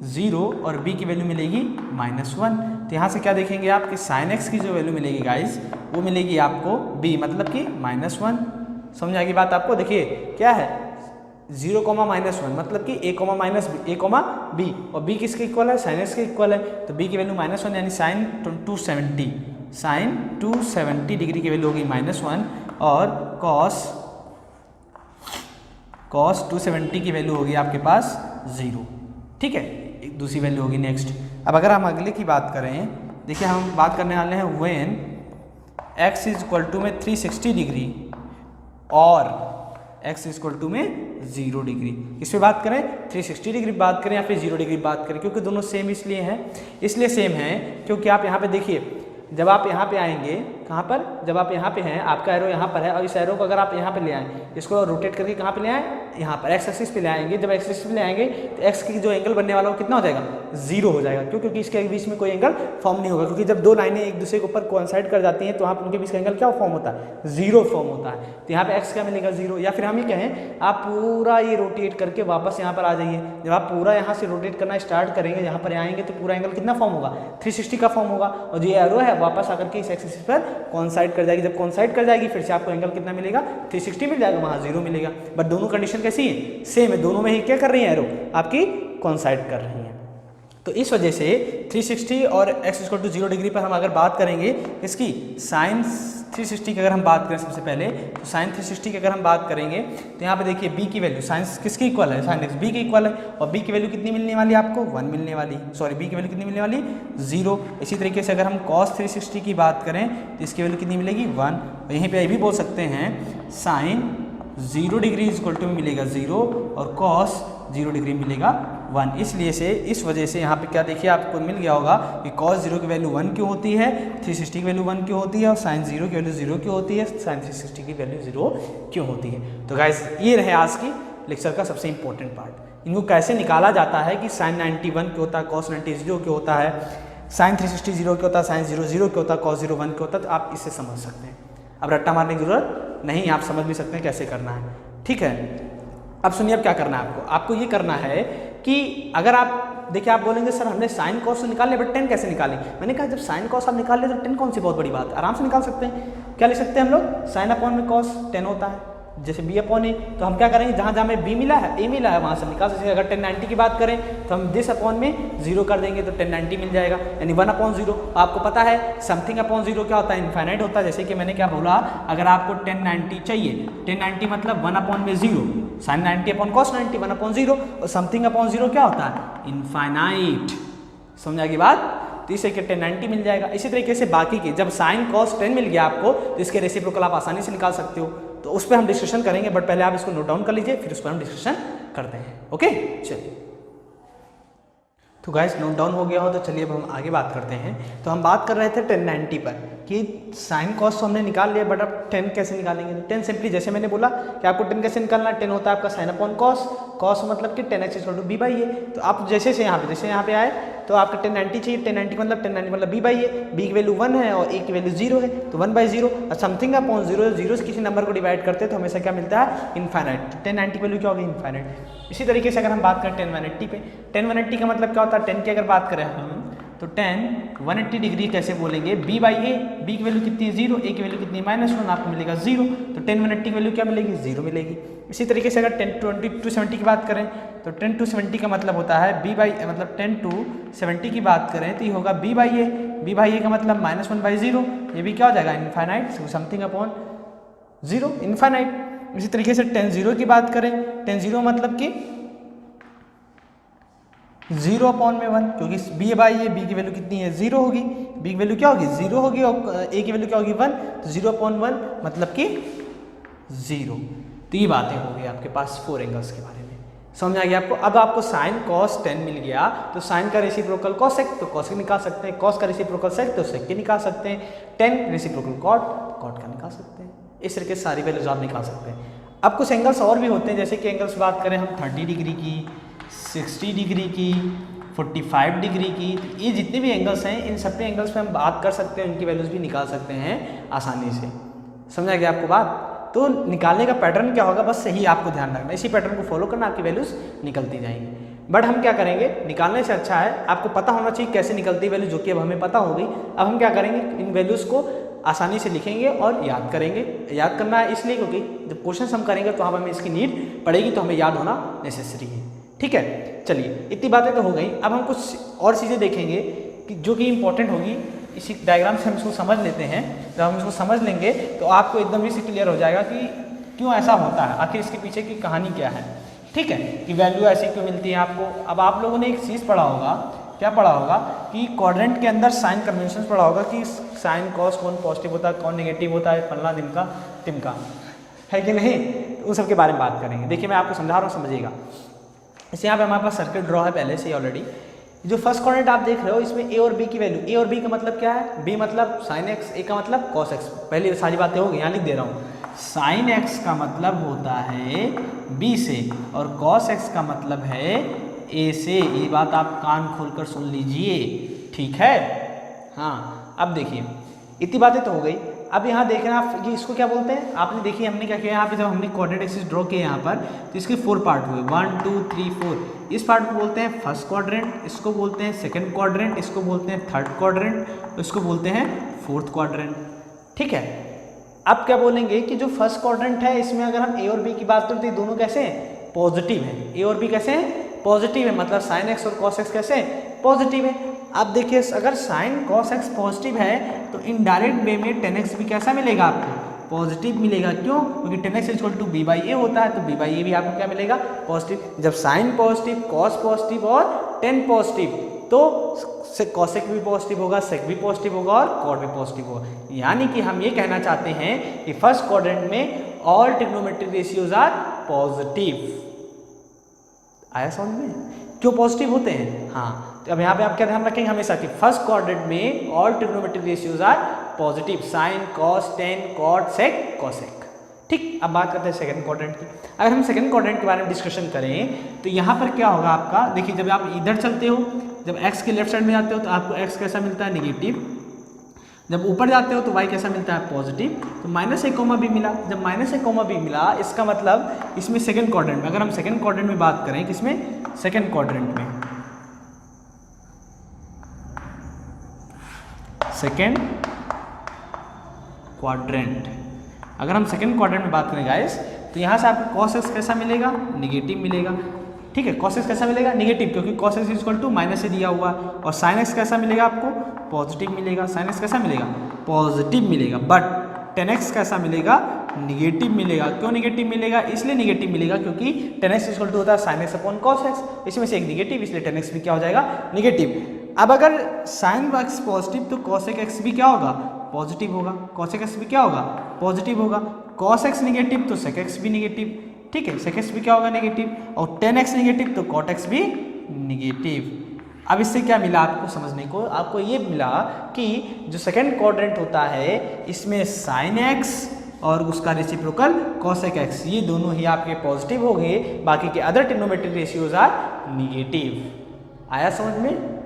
0 और b की वैल्यू मिलेगी -1। तो यहाँ से क्या देखेंगे आप कि sin x की जो वैल्यू मिलेगी गाइज वो मिलेगी आपको b, मतलब कि -1। समझ आएगी बात आपको। देखिए क्या है 0, -1 मतलब कि a, b और b किसके इक्वल है, sin x के इक्वल है। तो b की वैल्यू -1 यानी sin 270 डिग्री की वैल्यू होगी -1 और cos 270 की वैल्यू होगी आपके पास 0। ठीक है, एक दूसरी वैल्यू होगी नेक्स्ट। अब अगर हम अगले की बात करें, देखिए हम बात करने वाले हैं when x is equal to में 360 डिग्री और x इक्वल टू में 0 डिग्री। इस पे बात करें 360 डिग्री बात करें या फिर 0 डिग्री बात करें, क्योंकि दोनों सेम इसलिए सेम है क्योंकि आप यहाँ पे देखिए, जब आप यहाँ पे आएंगे, कहाँ पर, जब आप यहाँ पे हैं, आपका एरो यहाँ पर है और इस एरो को अगर आप यहाँ पे ले आएँ, इसको रोटेट करके कहाँ पे ले आएँ, यहाँ पर x एक्सिस पे ले आएंगे। जब x एक्सिस पे ले आएंगे तो x की जो एंगल बनने वाला वो कितना हो जाएगा, 0 हो जाएगा। क्यों, क्योंकि इसके बीच में कोई एंगल फॉर्म नहीं होगा, क्योंकि जब दो लाइनें एक दूसरे के ऊपर कोइंसाइड कर जाती हैं तो वहाँ पर उनके बीच का एंगल क्या फॉर्म होता है, 0 फॉर्म होता है। तो यहाँ पे x क्या मिलेगा 0, या फिर हम ये कहें आप पूरा ये रोटेट करके वापस यहाँ पर आ जाइए। जब आप पूरा यहाँ से रोटेट करना स्टार्ट करेंगे, यहाँ पर आएंगे तो पूरा एंगल कितना फॉर्म होगा, 360 का फॉर्म होगा और जो एरो है वापस आकर के इस एक्सिस पर कोइंसाइड कर जाएगी। जब कोइंसाइड कर जाएगी फिर से आपको एंगल कितना मिलेगा, 360 मिल जाएगा, वहाँ 0 मिलेगा। बट दोनों कंडीशन कैसी है, सेम है, दोनों में ही क्या कर रही है, एरो आपकी कोइंसाइड कर रही है। तो इस वजह से 360 और x इक्वल टू 0 डिग्री पर हम अगर बात करेंगे इसकी साइन 360 की अगर हम बात करें सबसे पहले, तो साइन 360 की अगर हम बात करेंगे तो यहाँ पे देखिए b की वैल्यू साइन किसकी इक्वल है, साइन x b की इक्वल है और b की वैल्यू कितनी मिलने वाली है आपको, 1 मिलने वाली, सॉरी b की वैल्यू कितनी मिलने वाली, 0। इसी तरीके से अगर हम cos 360 की बात करें तो इसकी वैल्यू कितनी मिलेगी, 1। और यहीं पर ये भी बोल सकते हैं साइन 0 डिग्री इक्वल टू में मिलेगा 0 और cos 0 डिग्री मिलेगा 1। इसलिए से इस वजह से यहाँ पे क्या देखिए आपको मिल गया होगा कि cos 0 की वैल्यू 1 क्यों होती है, 360 की वैल्यू 1 क्यों होती है और sin 0 की वैल्यू 0 क्यों होती है, sin 360 की वैल्यू 0 क्यों होती है। तो गाइस ये रहे आज की लेक्चर का सबसे इंपॉर्टेंट पार्ट। इनको कैसे निकाला जाता है कि sin 90 1 क्यों होता है, cos 90 0 क्यों होता है, sin 360 0 क्यों होता है, sin 0 0 क्यों होता है, cos 0 1 क्यों होता है। तो आप इससे समझ सकते हैं, अब रट्टा मारने की जरूरत नहीं, आप समझ भी सकते हैं कैसे करना है। ठीक है, अब सुनिए अब क्या करना है आपको ये करना है कि अगर आप देखिए, आप बोलेंगे सर हमने साइन कॉस तो निकाल लिया बट टेन कैसे निकालें। मैंने कहा जब साइन कॉस आप निकाल ले तो टेन कौन सी बहुत बड़ी बात है, आराम से निकाल सकते हैं। क्या लिख सकते हैं हम लोग, साइन अपॉन में कॉस 10 होता है, जैसे b अपॉन ए। तो हम क्या करेंगे, जहाँ जहाँ में b मिला है a मिला है वहाँ से निकाल सकते हैं। अगर 1090 की बात करें तो हम दिस अपॉन में 0 कर देंगे तो 1090 मिल जाएगा, यानी 1 अपॉन 0। आपको पता है समथिंग अपॉन 0 क्या होता है, इनफाइनाइट होता है। जैसे कि मैंने क्या बोला, अगर आपको 1090 चाहिए, 1090 मतलब 1 अपॉन में 0, साइन 90 अपॉन कॉस 90, 1 अपॉन 0 और समथिंग अपॉन 0 क्या होता है, इनफाइनाइट। समझ आएगी बात, तो इसे के 1090 मिल जाएगा। इसी तरीके से बाकी के जब साइन कॉस 10 मिल गया आपको तो इसके रेसिप्रोकल आप आसानी से निकाल सकते हो, तो उस पर हम डिस्कशन करेंगे। बट पहले आप इसको नोट डाउन कर लीजिए, फिर उस पर हम डिस्कशन करते हैं। ओके चलिए, तो गाइस नोट डाउन हो गया हो तो चलिए अब हम आगे बात करते हैं। तो हम बात कर रहे थे 1090 पर कि साइन कॉस तो हमने निकाल लिया, बट अब 10 कैसे निकालेंगे। तो 10 सिंपली जैसे मैंने बोला कि आपको 10 कैसे निकालना है, 10 होता है आपका साइन अपॉन कॉस कॉस मतलब कि 10x equal to B by A. तो आप जैसे यहाँ पे आए तो आपको 1090 चाहिए, 1090 मतलब बी बाई ए, बी की वैल्यू 1 है और ए की वैल्यू 0 है, तो 1/0 और समथिंग अपॉन 0, 0 से किसी नंबर को डिवाइड करते हैं तो हमेशा क्या मिलता है, इनफाइनाइट। 1090 की वैल्यू क्या होगी, इनफाइनाइट। इसी तरीके से अगर हम बात करें 10/180 पे, 10/180 का मतलब क्या होता है, 10 की अगर बात करें हम तो 10 180 डिग्री कैसे बोलेंगे, बी बाई ए, बी की वैल्यू कितनी है 0, ए की वैल्यू कितनी -1, आपको मिलेगा 0, तो 10/180 की वैल्यू क्या मिलेगी, 0 मिलेगी। इसी तरीके से अगर 10 to 70 की बात करें तो 10 to 70 का मतलब होता है बी बाई, मतलब 10 to 70 की बात करें तो ये होगा B by A, B by A का मतलब -1/0, ये भी क्या हो जाएगा, इनफाइनाइट, समथिंग अपॉन 0, इनफाइनाइट। इसी तरीके से 10 की बात करें, 10 मतलब कि 0/1, क्योंकि बी बाई ए, बी की वैल्यू कितनी है 0 होगी, बी की वैल्यू क्या होगी 0 होगी और ए की वैल्यू क्या होगी 1, तो 0/1 मतलब कि 0। तो ये बातें हो गई आपके पास 4 एंगल्स के बारे में, समझ आ गया आपको। अब आपको साइन कॉस 10 मिल गया तो साइन का रेसिप्रोकल कॉसेक, तो कॉसेक निकाल सकते हैं, कॉस का रेसिप्रोकल सेक तो सेक के निकाल सकते हैं, 10 रेसिप्रोकल कॉट तो कॉट का निकाल सकते हैं। इस तरीके से सारी वैल्यूज आप निकाल सकते हैं। अब कुछ एंगल्स और भी होते हैं, जैसे कि एंगल्स की बात करें हम 30 डिग्री की, 60 डिग्री की, 45 डिग्री की, तो ये जितने भी एंगल्स हैं इन सब एंगल्स पे हम बात कर सकते हैं, उनकी वैल्यूज भी निकाल सकते हैं आसानी से। समझ आ गया आपको बात। तो निकालने का पैटर्न क्या होगा, बस सही आपको ध्यान रखना, इसी पैटर्न को फॉलो करना, आपकी वैल्यूज निकलती जाएंगी। बट हम क्या करेंगे, निकालने से अच्छा है आपको पता होना चाहिए कैसे निकलती है वैल्यू, जो कि अब हमें पता होगी। अब हम क्या करेंगे, इन वैल्यूज़ को आसानी से लिखेंगे और याद करेंगे। याद करना है इसलिए क्योंकि जब क्वेश्चन हम करेंगे तो हमें इसकी नीड पड़ेगी, तो हमें याद होना नेसेसरी है। ठीक है, चलिए इतनी बातें तो हो गई। अब हम कुछ और चीज़ें देखेंगे कि जो कि इंपॉर्टेंट होगी, इसी डायग्राम से हम इसको समझ लेते हैं। जब हम इसको समझ लेंगे तो आपको एकदम ही से क्लियर हो जाएगा कि क्यों ऐसा होता है, आखिर इसके पीछे की कहानी क्या है। ठीक है, कि वैल्यू ऐसी क्यों मिलती है आपको। अब आप लोगों ने एक चीज़ पढ़ा होगा, क्या पढ़ा होगा कि क्वाड्रेंट के अंदर साइन कन्वेंशन पढ़ा होगा कि साइन कॉस कौन पॉजिटिव होता है, कौन नेगेटिव होता है, फलना तिमका तिमका, है कि नहीं। उन सब के बारे में बात करेंगे। देखिए मैं आपको समझा रहा हूँ, समझिएगा। इसे यहाँ पे हमारे पास सर्किट ड्रॉ है पहले से ऑलरेडी। जो फर्स्ट क्वाड्रेंट आप देख रहे हो इसमें ए और बी की वैल्यू, ए और बी का मतलब क्या है, बी मतलब साइन एक्स, ए का मतलब कॉस एक्स। पहले सारी बातें हो गई, यहाँ लिख दे रहा हूँ। साइन एक्स का मतलब होता है बी से और कॉस एक्स का मतलब है ए से। ये बात आप कान खोलकर सुन लीजिए, ठीक है। हाँ, अब देखिए इतनी बातें तो हो गई। अब यहाँ देखना कि इसको क्या बोलते हैं, आपने देखिए हमने क्या किया, यहाँ पे जब हमने कोऑर्डिनेट एक्सिस ड्रॉ किए यहाँ पर, तो इसके 4 पार्ट हुए, 1 2 3 4। इस पार्ट को बोलते हैं फर्स्ट क्वाड्रेंट, इसको बोलते हैं सेकंड क्वाड्रेंट, इसको बोलते हैं थर्ड क्वाड्रेंट, इसको बोलते हैं फोर्थ क्वाड्रेंट। ठीक है, अब क्या बोलेंगे कि जो फर्स्ट क्वाड्रेंट है इसमें अगर हम ए और बी की बात करें तो ये दोनों कैसे हैं, पॉजिटिव हैं। ए और बी कैसे हैं, पॉजिटिव है, मतलब साइन एक्स और कॉस एक्स कैसे पॉजिटिव है। अब देखिए अगर साइन कॉस एक्स पॉजिटिव है तो इनडायरेक्ट वे में 10x भी कैसा मिलेगा आपको, पॉजिटिव मिलेगा। क्यों, क्योंकि 10x equal to B by A होता है, तो बी बाई ए भी आपको क्या मिलेगा, पॉजिटिव। जब साइन पॉजिटिव, कॉस पॉजिटिव और 10 पॉजिटिव, तो कॉसेक भी पॉजिटिव होगा, सेक भी पॉजिटिव होगा और कॉट भी पॉजिटिव होगा। यानी कि हम ये कहना चाहते हैं कि फर्स्ट क्वाड्रेंट में all trigonometric ratios are positive. आया समझ में, क्यों पॉजिटिव होते हैं। हाँ, तो अब यहाँ पे आप क्या ध्यान रखेंगे हमेशा कि फर्स्ट क्वाड्रेंट में all trigonometric ratios are positive, sine cos 10 cot sec cosec. ठीक, अब बात करते हैं सेकंड क्वाड्रेंट की। अगर हम सेकंड क्वाड्रेंट के बारे में डिस्कशन करें तो यहाँ पर क्या होगा आपका, देखिए जब आप इधर चलते हो, जब x के लेफ्ट साइड में जाते हो तो आपको x कैसा मिलता है, नेगेटिव। जब ऊपर जाते हो तो y कैसा मिलता है, पॉजिटिव। तो -1, मिला। जब -1, मिला, इसका मतलब इसमें सेकंड क्वाड्रेंट में, अगर हम सेकंड क्वाड्रेंट में बात करें, किसमें, सेकंड क्वाड्रेंट में, सेकंड क्वाड्रेंट, अगर हम सेकंड क्वाड्रेंट में बात करें गाइस, तो यहाँ से आपको कॉस एक्स कैसा मिलेगा, नेगेटिव मिलेगा। ठीक है, कॉस एक्स कैसा मिलेगा, नेगेटिव, क्योंकि cos x equal to minus से दिया हुआ। और साइन एक्स कैसा मिलेगा आपको, पॉजिटिव मिलेगा। साइन एक्स कैसा मिलेगा, पॉजिटिव मिलेगा। बट 10x कैसा मिलेगा, निगेटिव मिलेगा। क्यों निगेटिव मिलेगा, इसलिए निगेटिव मिलेगा क्योंकि 10x इक्वल टू होता है sine x upon cos x, इसमें से एक निगेटिव, इसलिए 10x भी क्या हो जाएगा, निगेटिव। अब अगर साइन एक्स पॉजिटिव तो कॉसेक एक्स भी क्या होगा, पॉजिटिव होगा। कॉसेक एक्स भी क्या होगा, पॉजिटिव होगा। कॉस एक्स निगेटिव तो सेक एक्स भी निगेटिव। ठीक है, सेक एक्स भी क्या होगा, नेगेटिव। और 10x निगेटिव तो कॉट एक्स भी निगेटिव। अब इससे क्या मिला आपको समझने को, आपको ये मिला कि जो सेकंड क्वाड्रेंट होता है इसमें साइन एक्स और उसका रेसिप्रोकल cosec x, ये दोनों ही आपके पॉजिटिव हो गए, बाकी के other trigonometric ratios are negative. आया समझ में?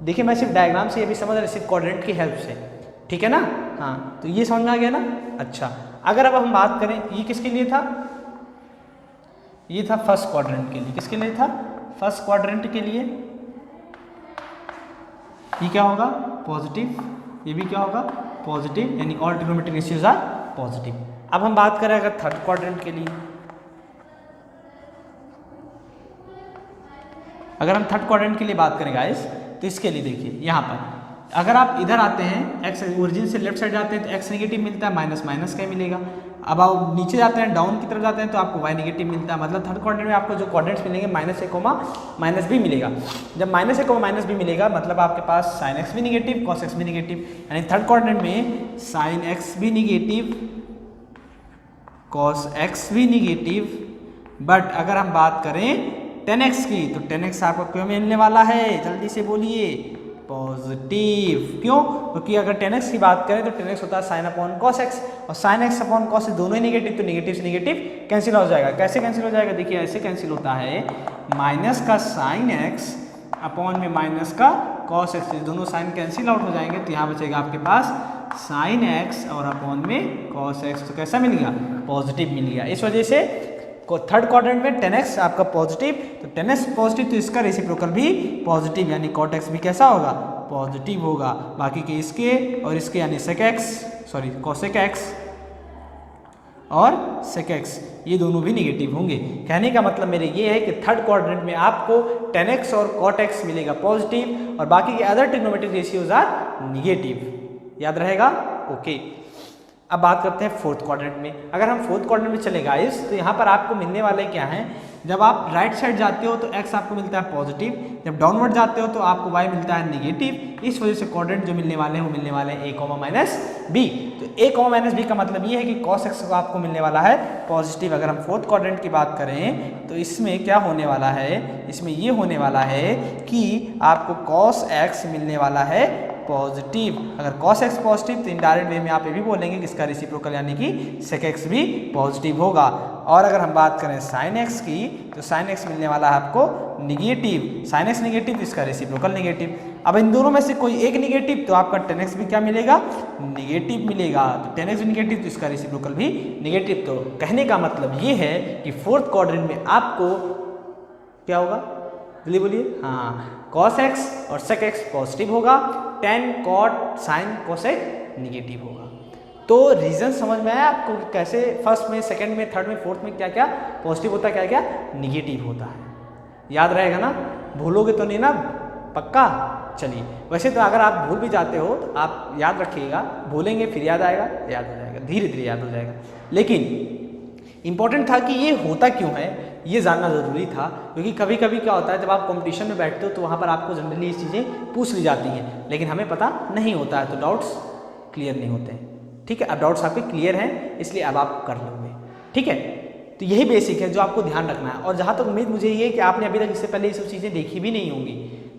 देखिए मैं सिर्फ डायग्राम से ये भी समझ रहा, सिर्फ क्वाड्रेंट की हेल्प से, ठीक है ना। हाँ तो ये समझ में आ गया ना। अच्छा अगर अब हम बात करें, ये किसके लिए था? ये था फर्स्ट क्वाड्रेंट के लिए। किसके लिए था? फर्स्ट क्वाड्रेंट के लिए। ये क्या होगा? पॉजिटिव। ये भी क्या होगा? पॉजिटिव, यानी all trigonometric ratios are positive. अब हम बात करें अगर थर्ड क्वाड्रेंट के लिए, अगर हम थर्ड क्वाड्रेंट के लिए बात करें गाइस, तो इसके लिए देखिए यहाँ पर अगर आप इधर आते हैं, एक्स ओरिजिन से लेफ्ट साइड जाते हैं तो एक्स नेगेटिव मिलता है, माइनस माइनस का मिलेगा। अब आप नीचे जाते हैं, डाउन की तरफ जाते हैं तो आपको वाई नेगेटिव मिलता है। मतलब थर्ड क्वाड्रेंट में आपको जो क्वाड्रेंट्स मिलेंगे माइनस ए कोमा माइनस बी मिलेगा। जब माइनस ए कोमा माइनस बी मिलेगा मतलब आपके पास साइन एक्स भी निगेटिव, कॉस एक्स भी निगेटिव, यानी थर्ड क्वाड्रेंट में साइन एक्स भी निगेटिव, कॉस एक्स भी निगेटिव। बट अगर हम बात करें टेन एक्स की, तो टेन एक्स आपको क्यों मिलने वाला है? जल्दी से बोलिए। पॉजिटिव। क्यों? क्योंकि अगर टेन एक्स की बात करें तो टेन एक्स होता है साइन अपॉन कॉस एक्स, और साइन एक्स अपॉन कॉस दोनों ही निगेटिव, तो निगेटिव से निगेटिव कैंसिल हो जाएगा। कैसे कैंसिल हो जाएगा? देखिए ऐसे कैंसिल होता है, माइनस का साइन एक्स अपॉन में माइनस का कॉस एक्स, दोनों साइन कैंसिल आउट हो जाएंगे, तो यहाँ बचेगा आपके पास साइन एक्स और अपॉन में कॉस एक्स। तो कैसा मिल गया? पॉजिटिव मिल गया। इस वजह से थर्ड क्वाड्रेंट में टेन एक्स आपका पॉजिटिव, तो टेन एक्स पॉजिटिव तो इसका रेसिप्रोकल भी पॉजिटिव, यानी कॉट एक्स भी कैसा होगा? पॉजिटिव होगा। बाकी के इसके और इसके यानी sec x, sorry cosec x और सेक एक्स, ये दोनों भी निगेटिव होंगे। कहने का मतलब मेरे ये है कि थर्ड क्वाड्रेंट में आपको टेन एक्स और कॉट एक्स मिलेगा पॉजिटिव, और बाकी के other trigonometric ratios are negative. याद रहेगा? ओके। अब बात करते हैं फोर्थ क्वाड्रेंट में। अगर हम फोर्थ क्वाड्रेंट में चले गाइस, तो यहाँ पर आपको मिलने वाले क्या हैं? जब आप राइट साइड जाते हो तो x आपको मिलता है पॉजिटिव, जब डाउनवर्ड जाते हो तो आपको y मिलता है निगेटिव। इस वजह से क्वाड्रेंट जो मिलने वाले हैं वो मिलने वाले हैं a कॉमा माइनस बी। तो a कॉमा माइनस बी का मतलब ये है कि cos x को आपको मिलने वाला है पॉजिटिव। अगर हम फोर्थ क्वाड्रेंट की बात करें तो इसमें क्या होने वाला है? इसमें ये होने वाला है कि आपको cos x मिलने वाला है पॉजिटिव। अगर cos x पॉजिटिव तो इनडायरेक्ट वे में आप ये भी बोलेंगे कि इसका रेसिप्रोकल यानी कि sec x भी पॉजिटिव होगा। और अगर हम बात करें sin x की, तो sin x मिलने वाला है आपको निगेटिव। sin x निगेटिव तो इसका रेसिप्रोकल निगेटिव। अब इन दोनों में से कोई एक निगेटिव तो आपका tan x भी क्या मिलेगा? निगेटिव मिलेगा। तो tan x निगेटिव तो इसका रेसिप्रोकल भी निगेटिव। तो कहने का मतलब ये है कि फोर्थ क्वाड्रेंट में आपको क्या होगा? जल्दी बोलिए। हाँ, cos x और sec x पॉजिटिव होगा, tan cot sin cosec negative होगा। तो रीजन समझ में आया आपको कि कैसे फर्स्ट में, सेकंड में, थर्ड में, फोर्थ में क्या क्या पॉजिटिव होता है, क्या क्या निगेटिव होता है। याद रहेगा ना? भूलोगे तो नहीं ना? पक्का? चलिए, वैसे तो अगर आप भूल भी जाते हो तो आप याद रखिएगा, भूलेंगे फिर याद आएगा, याद हो जाएगा, धीरे धीरे याद हो जाएगा। लेकिन इंपॉर्टेंट था कि ये होता क्यों है, ये जानना ज़रूरी था, क्योंकि कभी कभी क्या होता है जब आप कंपटीशन में बैठते हो तो वहाँ पर आपको जनरली ये चीज़ें पूछ ली जाती हैं, लेकिन हमें पता नहीं होता है, तो डाउट्स क्लियर नहीं होते हैं। ठीक है, अब डाउट्स आपके क्लियर हैं, इसलिए अब आप कर लोगे। ठीक है, तो यही बेसिक है जो आपको ध्यान रखना है। और जहाँ तक उम्मीद मुझे ये है कि आपने अभी तक इससे पहले ये सब चीज़ें देखी भी नहीं होंगी,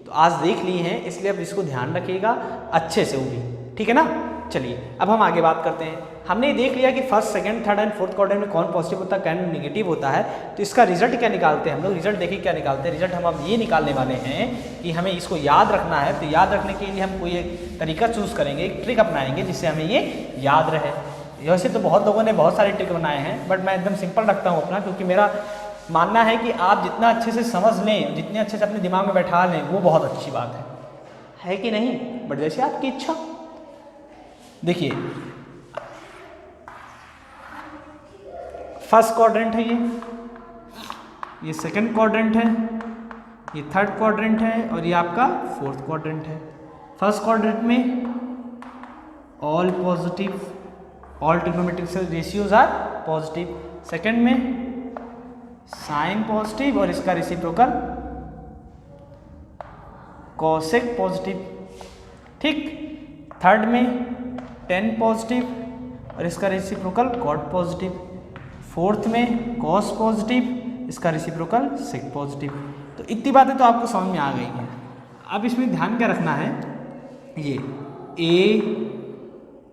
तो आज देख ली हैं, इसलिए अब इसको ध्यान रखिएगा अच्छे से वो भी। ठीक है ना? चलिए अब हम आगे बात करते हैं। हमने देख लिया कि first, second, third and fourth quadrant में कौन पॉजिटिव होता है, कौन नेगेटिव होता है। तो इसका रिजल्ट क्या निकालते हैं हम लोग? रिजल्ट देखिए क्या निकालते हैं। रिजल्ट हम अब ये निकालने वाले हैं कि हमें इसको याद रखना है। तो याद रखने के लिए हम कोई एक तरीका चूज़ करेंगे, एक ट्रिक अपनाएंगे जिससे हमें ये याद रहे। वैसे तो बहुत लोगों ने बहुत सारे ट्रिक बनाए हैं, बट मैं एकदम सिंपल रखता हूँ अपना, क्योंकि मेरा मानना है कि आप जितना अच्छे से समझ लें, जितने अच्छे से अपने दिमाग में बैठा लें, वो बहुत अच्छी बात है कि नहीं? बट जैसे आपकी इच्छा। देखिए, फर्स्ट क्वाड्रेंट है, ये सेकंड क्वाड्रेंट है, ये थर्ड क्वाड्रेंट है, और ये आपका फोर्थ क्वाड्रेंट है। फर्स्ट क्वाड्रेंट में all positive, all trigonometric ratios are positive. Second में साइन पॉजिटिव और इसका रेसिप्रोकल कोसेक पॉजिटिव। ठीक, थर्ड में tan पॉजिटिव और इसका रेसिप्रोकल कॉट पॉजिटिव। फोर्थ में कॉस पॉजिटिव, इसका रेसिप्रोकल सेक पॉजिटिव। तो इतनी बातें तो आपको समझ में आ गई हैं। अब इसमें ध्यान क्या रखना है, ये ए,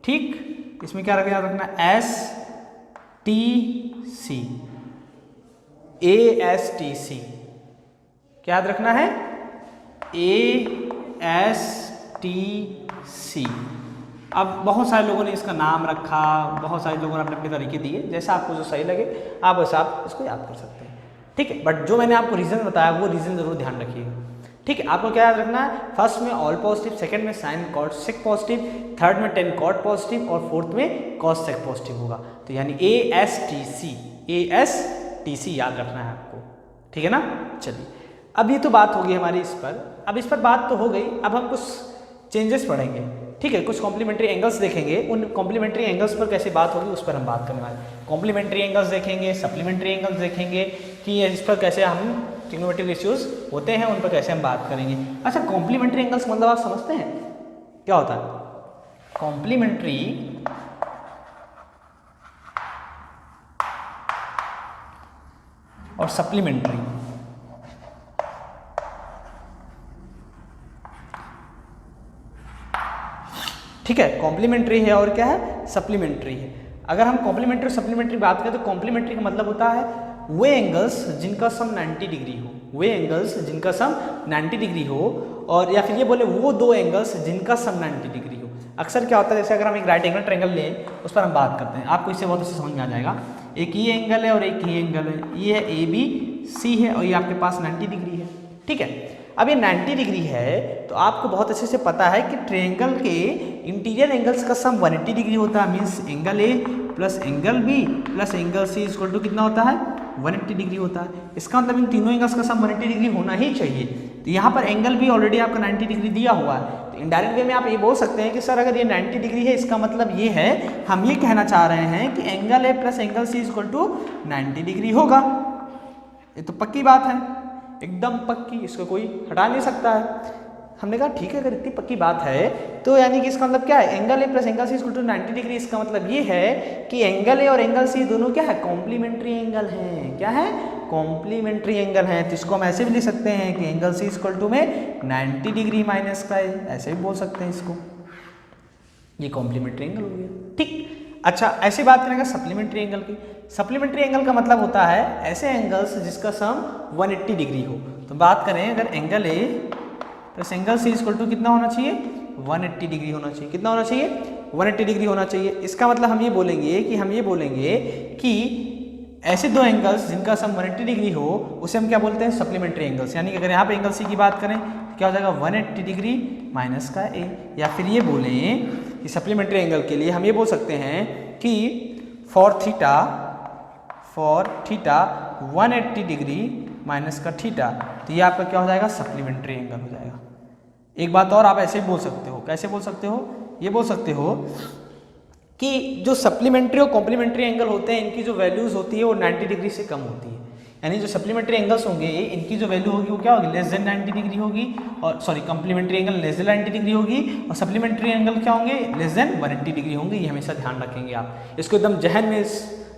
ठीक, इसमें क्या याद रखना है, एस सी, ASTC, क्या याद रखना है? ASTC। अब बहुत सारे लोगों ने इसका नाम रखा, बहुत सारे लोगों ने अपने अपने तरीके दिए, जैसा आपको जो सही लगे आप वैसा आप इसको याद कर सकते हैं, ठीक है। बट जो मैंने आपको रीज़न बताया वो रीज़न जरूर ध्यान रखिएगा, ठीक है। आपको क्या याद रखना है? फर्स्ट में ऑल पॉजिटिव, सेकंड में sine cot sec positive, third में टेन कॉट पॉजिटिव और फोर्थ में कॉस सेक पॉजिटिव होगा। तो यानी ASTC याद रखना है आपको, ठीक है ना। चलिए, अब ये तो बात होगी हमारी इस पर। अब इस पर बात तो हो गई, अब हम कुछ चेंजेस पढ़ेंगे, ठीक है। कुछ कॉम्प्लीमेंट्री एंगल्स देखेंगे, उन कॉम्प्लीमेंट्री एंगल्स पर कैसे बात होगी उस पर हम बात करने वाले हैं। कॉम्प्लीमेंट्री एंगल्स देखेंगे, सप्लीमेंट्री एंगल्स देखेंगे कि इस पर कैसे हम ट्रिग्नोमेट्रिक रेशियोज होते हैं उन पर कैसे हम बात करेंगे। अच्छा, कॉम्प्लीमेंट्री एंगल्स मतलब आप समझते हैं क्या होता है? कॉम्प्लीमेंट्री और सप्लीमेंट्री, ठीक है। कॉम्प्लीमेंट्री है और क्या है? सप्लीमेंट्री है। अगर हम कॉम्प्लीमेंट्री और सप्लीमेंट्री बात करें तो कॉम्प्लीमेंट्री का मतलब होता है वे एंगल्स जिनका सम 90 डिग्री हो, वे एंगल्स जिनका सम 90 डिग्री हो, और या फिर ये बोले वो दो एंगल्स जिनका सम 90 डिग्री हो। अक्सर क्या होता है, जैसे अगर हम एक राइट एंगल ट्रायंगल लें उस पर हम बात करते हैं, आपको इससे बहुत अच्छे समझ में आ जाएगा। एक ये एंगल है और एक ये एंगल है, ये है ABC है और ये आपके पास 90 डिग्री है, ठीक है। अब ये 90 डिग्री है तो आपको बहुत अच्छे से पता है कि ट्रायंगल के इंटीरियर एंगल्स का सम 180 डिग्री होता है। Means angle A plus angle B plus angle C equal to कितना होता है? 180 डिग्री होता है। इसका मतलब इन तीनों एंगल्स का सम 180 डिग्री होना ही चाहिए। तो यहाँ पर एंगल भी ऑलरेडी आपका 90 डिग्री दिया हुआ है, तो इनडायरेक्ट वे में आप ये बोल सकते हैं कि सर अगर ये 90 डिग्री है इसका मतलब ये है, हम ये कहना चाह रहे हैं कि angle A plus angle C equal to 90 degree होगा। ये तो पक्की बात है, एकदम पक्की, इसको कोई हटा नहीं सकता है। हमने कहा ठीक है, अगर इतनी पक्की बात है तो यानी कि इसका मतलब क्या है? Angle A plus angle C equal to 90 degree. इसका मतलब ये है कि एंगल A और एंगल C दोनों क्या है? कॉम्प्लीमेंट्री एंगल हैं। क्या है? कॉम्प्लीमेंट्री एंगल हैं। तो इसको हम ऐसे भी लिख सकते हैं कि एंगल C इक्वल टू में 90 डिग्री माइनस का है, ऐसे भी बोल सकते हैं इसको। ये कॉम्प्लीमेंट्री एंगल हो गया, ठीक। अच्छा, ऐसी बात करेंगे सप्लीमेंट्री एंगल की। सप्लीमेंट्री एंगल का मतलब होता है ऐसे एंगल्स जिसका सम 180 डिग्री हो। तो बात करें अगर angle A plus angle C equal to कितना होना चाहिए? 180 डिग्री होना चाहिए। कितना होना चाहिए? 180 डिग्री होना चाहिए। इसका मतलब हम ये बोलेंगे कि ऐसे दो एंगल्स जिनका सम 180 डिग्री हो उसे हम क्या बोलते हैं? Supplementary angles. यानी कि अगर यहाँ पे एंगल C की बात करें तो क्या हो जाएगा? 180 डिग्री माइनस का A। या फिर ये बोलें कि सप्लीमेंट्री एंगल के लिए हम ये बोल सकते हैं कि फॉर थीटा 180 डिग्री माइनस का थीटा, तो ये आपका क्या हो जाएगा? सप्लीमेंट्री एंगल हो जाएगा। एक बात और आप ऐसे बोल सकते हो, कैसे बोल सकते हो? ये बोल सकते हो कि जो सप्लीमेंट्री और कॉम्प्लीमेंट्री एंगल होते हैं इनकी जो वैल्यूज होती है वो 90 डिग्री से कम होती है। यानी जो सप्लीमेंट्री एंगल्स होंगे इनकी जो वैल्यू होगी वो क्या होगी? लेस देन 90 डिग्री होगी, और sorry complementary angle less than 90 degree होगी और सप्लीमेंट्री एंगल क्या होंगे? लेस देन 180 डिग्री होंगे। ये हमेशा ध्यान रखेंगे आप, इसको एकदम जहन में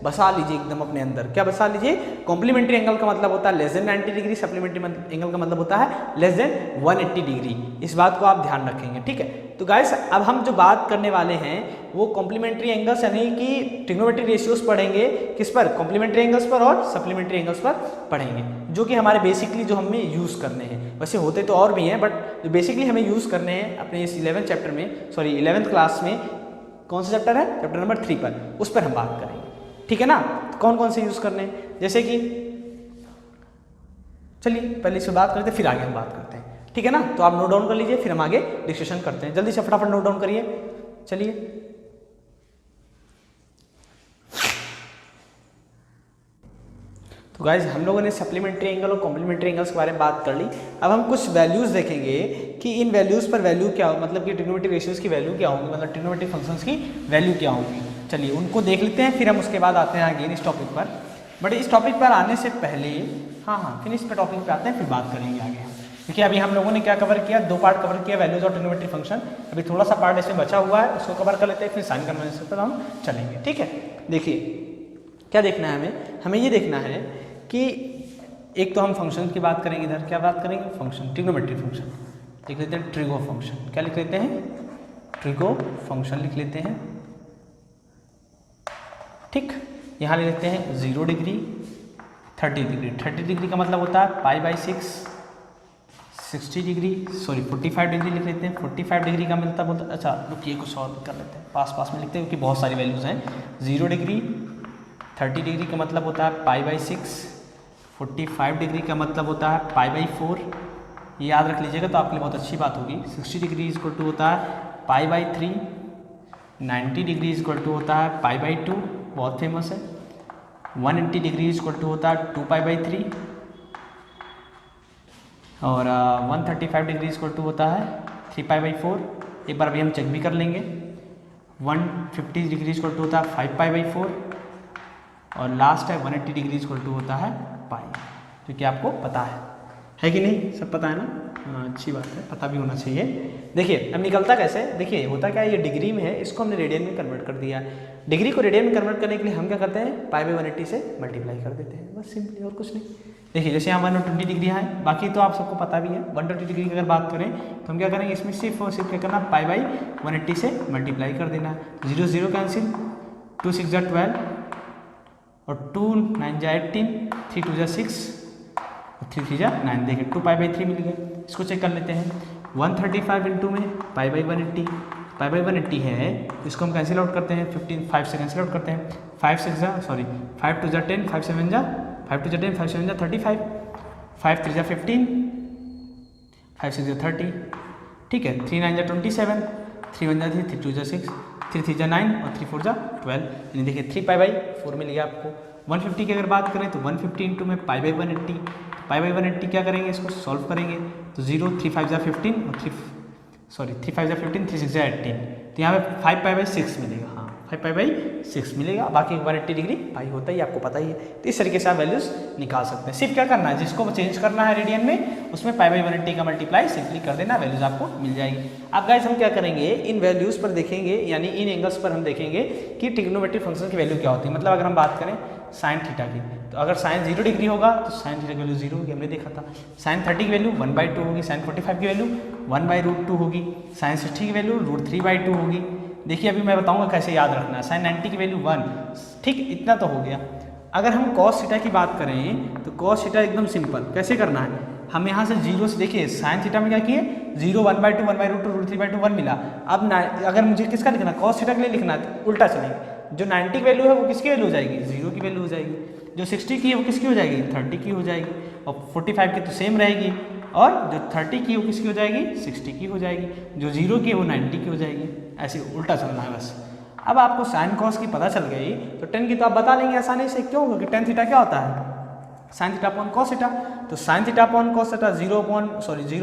बसा लीजिए एकदम अपने अंदर। क्या बसा लीजिए? कॉम्प्लीमेंट्री एंगल का मतलब होता है less than 90 degree, supplementary angle का मतलब होता है लेस देन 180 डिग्री। इस बात को आप ध्यान रखेंगे, ठीक है। तो गाइस अब हम जो बात करने वाले हैं वो कॉम्प्लीमेंट्री एंगल्स यानी कि ट्रिग्नोमेट्रिक रेशियोज पढ़ेंगे। किस पर? कॉम्प्लीमेंट्री एंगल्स पर और सप्लीमेंट्री एंगल्स पर पढ़ेंगे, जो कि हमारे बेसिकली जो हमें यूज़ करने हैं। वैसे होते तो और भी हैं बट जो बेसिकली हमें यूज़ करने हैं अपने इस 11th चैप्टर में, सॉरी 11th क्लास में। कौन सा चैप्टर है? चैप्टर नंबर 3 पर, उस पर हम बात करेंगे, ठीक है ना। तो कौन कौन से यूज़ करने हैं, जैसे कि चलिए पहले इस पर बात करते हैं फिर आगे हम बात करते हैं, ठीक है ना। तो आप नोट डाउन कर लीजिए फिर हम आगे डिस्कशन करते हैं। जल्दी से फटाफट नोट डाउन करिए। चलिए तो गाइज हम लोगों ने सप्लीमेंट्री एंगल और कॉम्प्लीमेंट्री एंगल्स के बारे में बात कर ली। अब हम कुछ वैल्यूज देखेंगे कि इन वैल्यूज पर वैल्यू क्या हो, मतलब कि ट्रिग्नोमेट्रिक रेशियोज की वैल्यू क्या होगी, मतलब ट्रिग्नोमेट्रिक फंक्शंस की वैल्यू क्या होगी। चलिए उनको देख लेते हैं, फिर हम उसके बाद आते हैं अगेन इस टॉपिक पर। बट इस टॉपिक पर आने से पहले फिर इस पर टॉपिक पर आते हैं, फिर बात करेंगे आगे। देखिए अभी हम लोगों ने क्या कवर किया? 2 पार्ट कवर किया, वैल्यूज और ट्रिग्नोमेट्रिक फंक्शन। अभी थोड़ा सा पार्ट इसमें बचा हुआ है, उसको कवर कर लेते हैं, फिर साइन कन्वेंशन पर हम चलेंगे, ठीक है। देखिए क्या देखना है हमें ये देखना है कि एक तो हम फंक्शन की बात करेंगे, इधर क्या बात करेंगे? फंक्शन, ट्रिग्नोमेट्रिक फंक्शन लिख लेते हैं, ट्रिगो फंक्शन। क्या लिख लेते हैं? ट्रिगो फंक्शन लिख लेते हैं, ठीक। यहाँ ले लेते हैं 0 डिग्री 30 डिग्री। 30 डिग्री का मतलब होता है पाई बाई 6, 60 डिग्री 45 डिग्री लिख लेते हैं। 45 डिग्री का मिलता बोलता, अच्छा रुकिए कुछ और कर लेते हैं, पास पास में लिखते हैं क्योंकि बहुत सारी वैल्यूज़ हैं। 0 डिग्री 30 डिग्री का मतलब होता है पाई बाई 6, 45 डिग्री का मतलब होता है पाई बाई 4, ये याद रख लीजिएगा तो आपके लिए बहुत अच्छी बात होगी। 60 डिग्री इक्वल टू होता है pi by 3, 90 degree equal to होता है पाई बाई 2, बहुत फेमस है। 180 डिग्री इक्वल टू होता है 2 पाई बाई 3 और 135 डिग्री इक्वल टू होता है 3 पाई बाई 4। एक बार अभी हम चेक भी कर लेंगे। 150 डिग्री इक्वल टू होता है 5 पाई बाई 4 और लास्ट है 180 डिग्री इक्वल टू होता है पाई, जो कि आपको पता है कि नहीं, सब पता है ना? हाँ अच्छी बात है, पता भी होना चाहिए। देखिए अब निकलता कैसे, देखिए होता क्या है, ये डिग्री में है, इसको हमने रेडियन में कन्वर्ट कर दिया है। डिग्री को रेडियन में कन्वर्ट करने के लिए हम क्या करते हैं, पाई बाई 180 से मल्टीप्लाई कर देते हैं, बस सिंपली, और कुछ नहीं। देखिए जैसे यहाँ 120 डिग्री है, बाकी तो आप सबको पता भी है। 120 डिग्री की अगर बात करें तो हम क्या करेंगे, इसमें सिर्फ और सिर्फ क्या करना, पाई बाई 180 से मल्टीप्लाई कर देना। 0 0 कैंसिल, 2 6 जा 12 और 2 9 जा 18, 3 2 जा 6 और 3 3 जा 9, देखिए 2 पाई बाई 3 मिल गया। इसको चेक कर लेते हैं। 135 इंटू में पाई बाई 180, पाई बाई 180 है, इसको हम कैंसिल आउट करते हैं, 15 5 से कैंसिल आउट करते हैं। 5 6 जा 5 2 जा 10, 5 7 जा 5 2 जा 10, 5 7 जा 35, 5 3 जा 15, 5 6 जा 30, ठीक है। 3 9 जा 27, 3 1 जा 3, 3 2 जा 6, 3 3 जा 9 और 3 4 जा 12, यानी देखिए 3 पाई बाई 4 मिल गया आपको। 150 की अगर बात करें तो 150 इंटू में पाई बाई 180, पाई बाई 180 क्या करेंगे, इसको सॉल्व करेंगे तो 0 3 5 जा 15 और 3 5 जा 15, 3 6 जा 18, तो यहाँ पे 5 पाई बाई 6 मिलेगा। हाँ 5 पाई बाई 6 मिलेगा, बाकी 180 डिग्री पाई होता है, आपको पता ही है। तो इस तरीके से आप वैल्यूज निकाल सकते हैं। सिर्फ क्या करना है, जिसको चेंज करना है रेडियन में, उसमें पाई बाई 180 का मल्टीप्लाई सिंपली कर देना, वैल्यूज आपको मिल जाएगी। अब गाइस हम क्या करेंगे, इन वैल्यूज पर देखेंगे, यानी इन एंगल्स पर हम देखेंगे कि ट्रिग्नोमेट्रिक फंक्शन की वैल्यू क्या होती है। मतलब अगर हम बात करें साइन थीटा की, तो अगर साइन 0 डिग्री होगा तो साइन थीटा की वैल्यू 0 होगी, हमने देखा था। साइन 30 की वैल्यू 1/2 होगी, साइन 45 की वैल्यू 1/√2 होगी, साइन 60 की वैल्यू √3/2 होगी। देखिए अभी मैं बताऊंगा कैसे याद रखना है। साइन 90 की वैल्यू 1, ठीक, इतना तो हो गया। अगर हम कॉस थीटा की बात करें तो कॉस थीटा एकदम सिंपल, कैसे करना है, हम यहाँ से 0 से, देखिए साइन थीटा में क्या किए, 0 1/2 1/√2 √3/2 1 मिला। अब अगर मुझे किसका लिखना, कॉस थीटा के लिए लिखना है तो उल्टा चलेंगे। जो 90 की वैल्यू है वो किसकी वैल्यू हो जाएगी, 0 की वैल्यू हो जाएगी। जो 60 की है वो किसकी हो जाएगी, 30 की हो जाएगी। और 45 की तो सेम रहेगी, और जो 30 की वो किसकी हो जाएगी, 60 की हो जाएगी। जो 0 की है वो 90 की हो जाएगी। ऐसे उल्टा चलना है बस। अब आपको साइन कॉस की पता चल गई तो टेन की तो आप बता लेंगे आसानी से, क्यों, क्योंकि टेन थीटा क्या होता है, sine theta upon cos theta. तो sine theta upon cos theta 0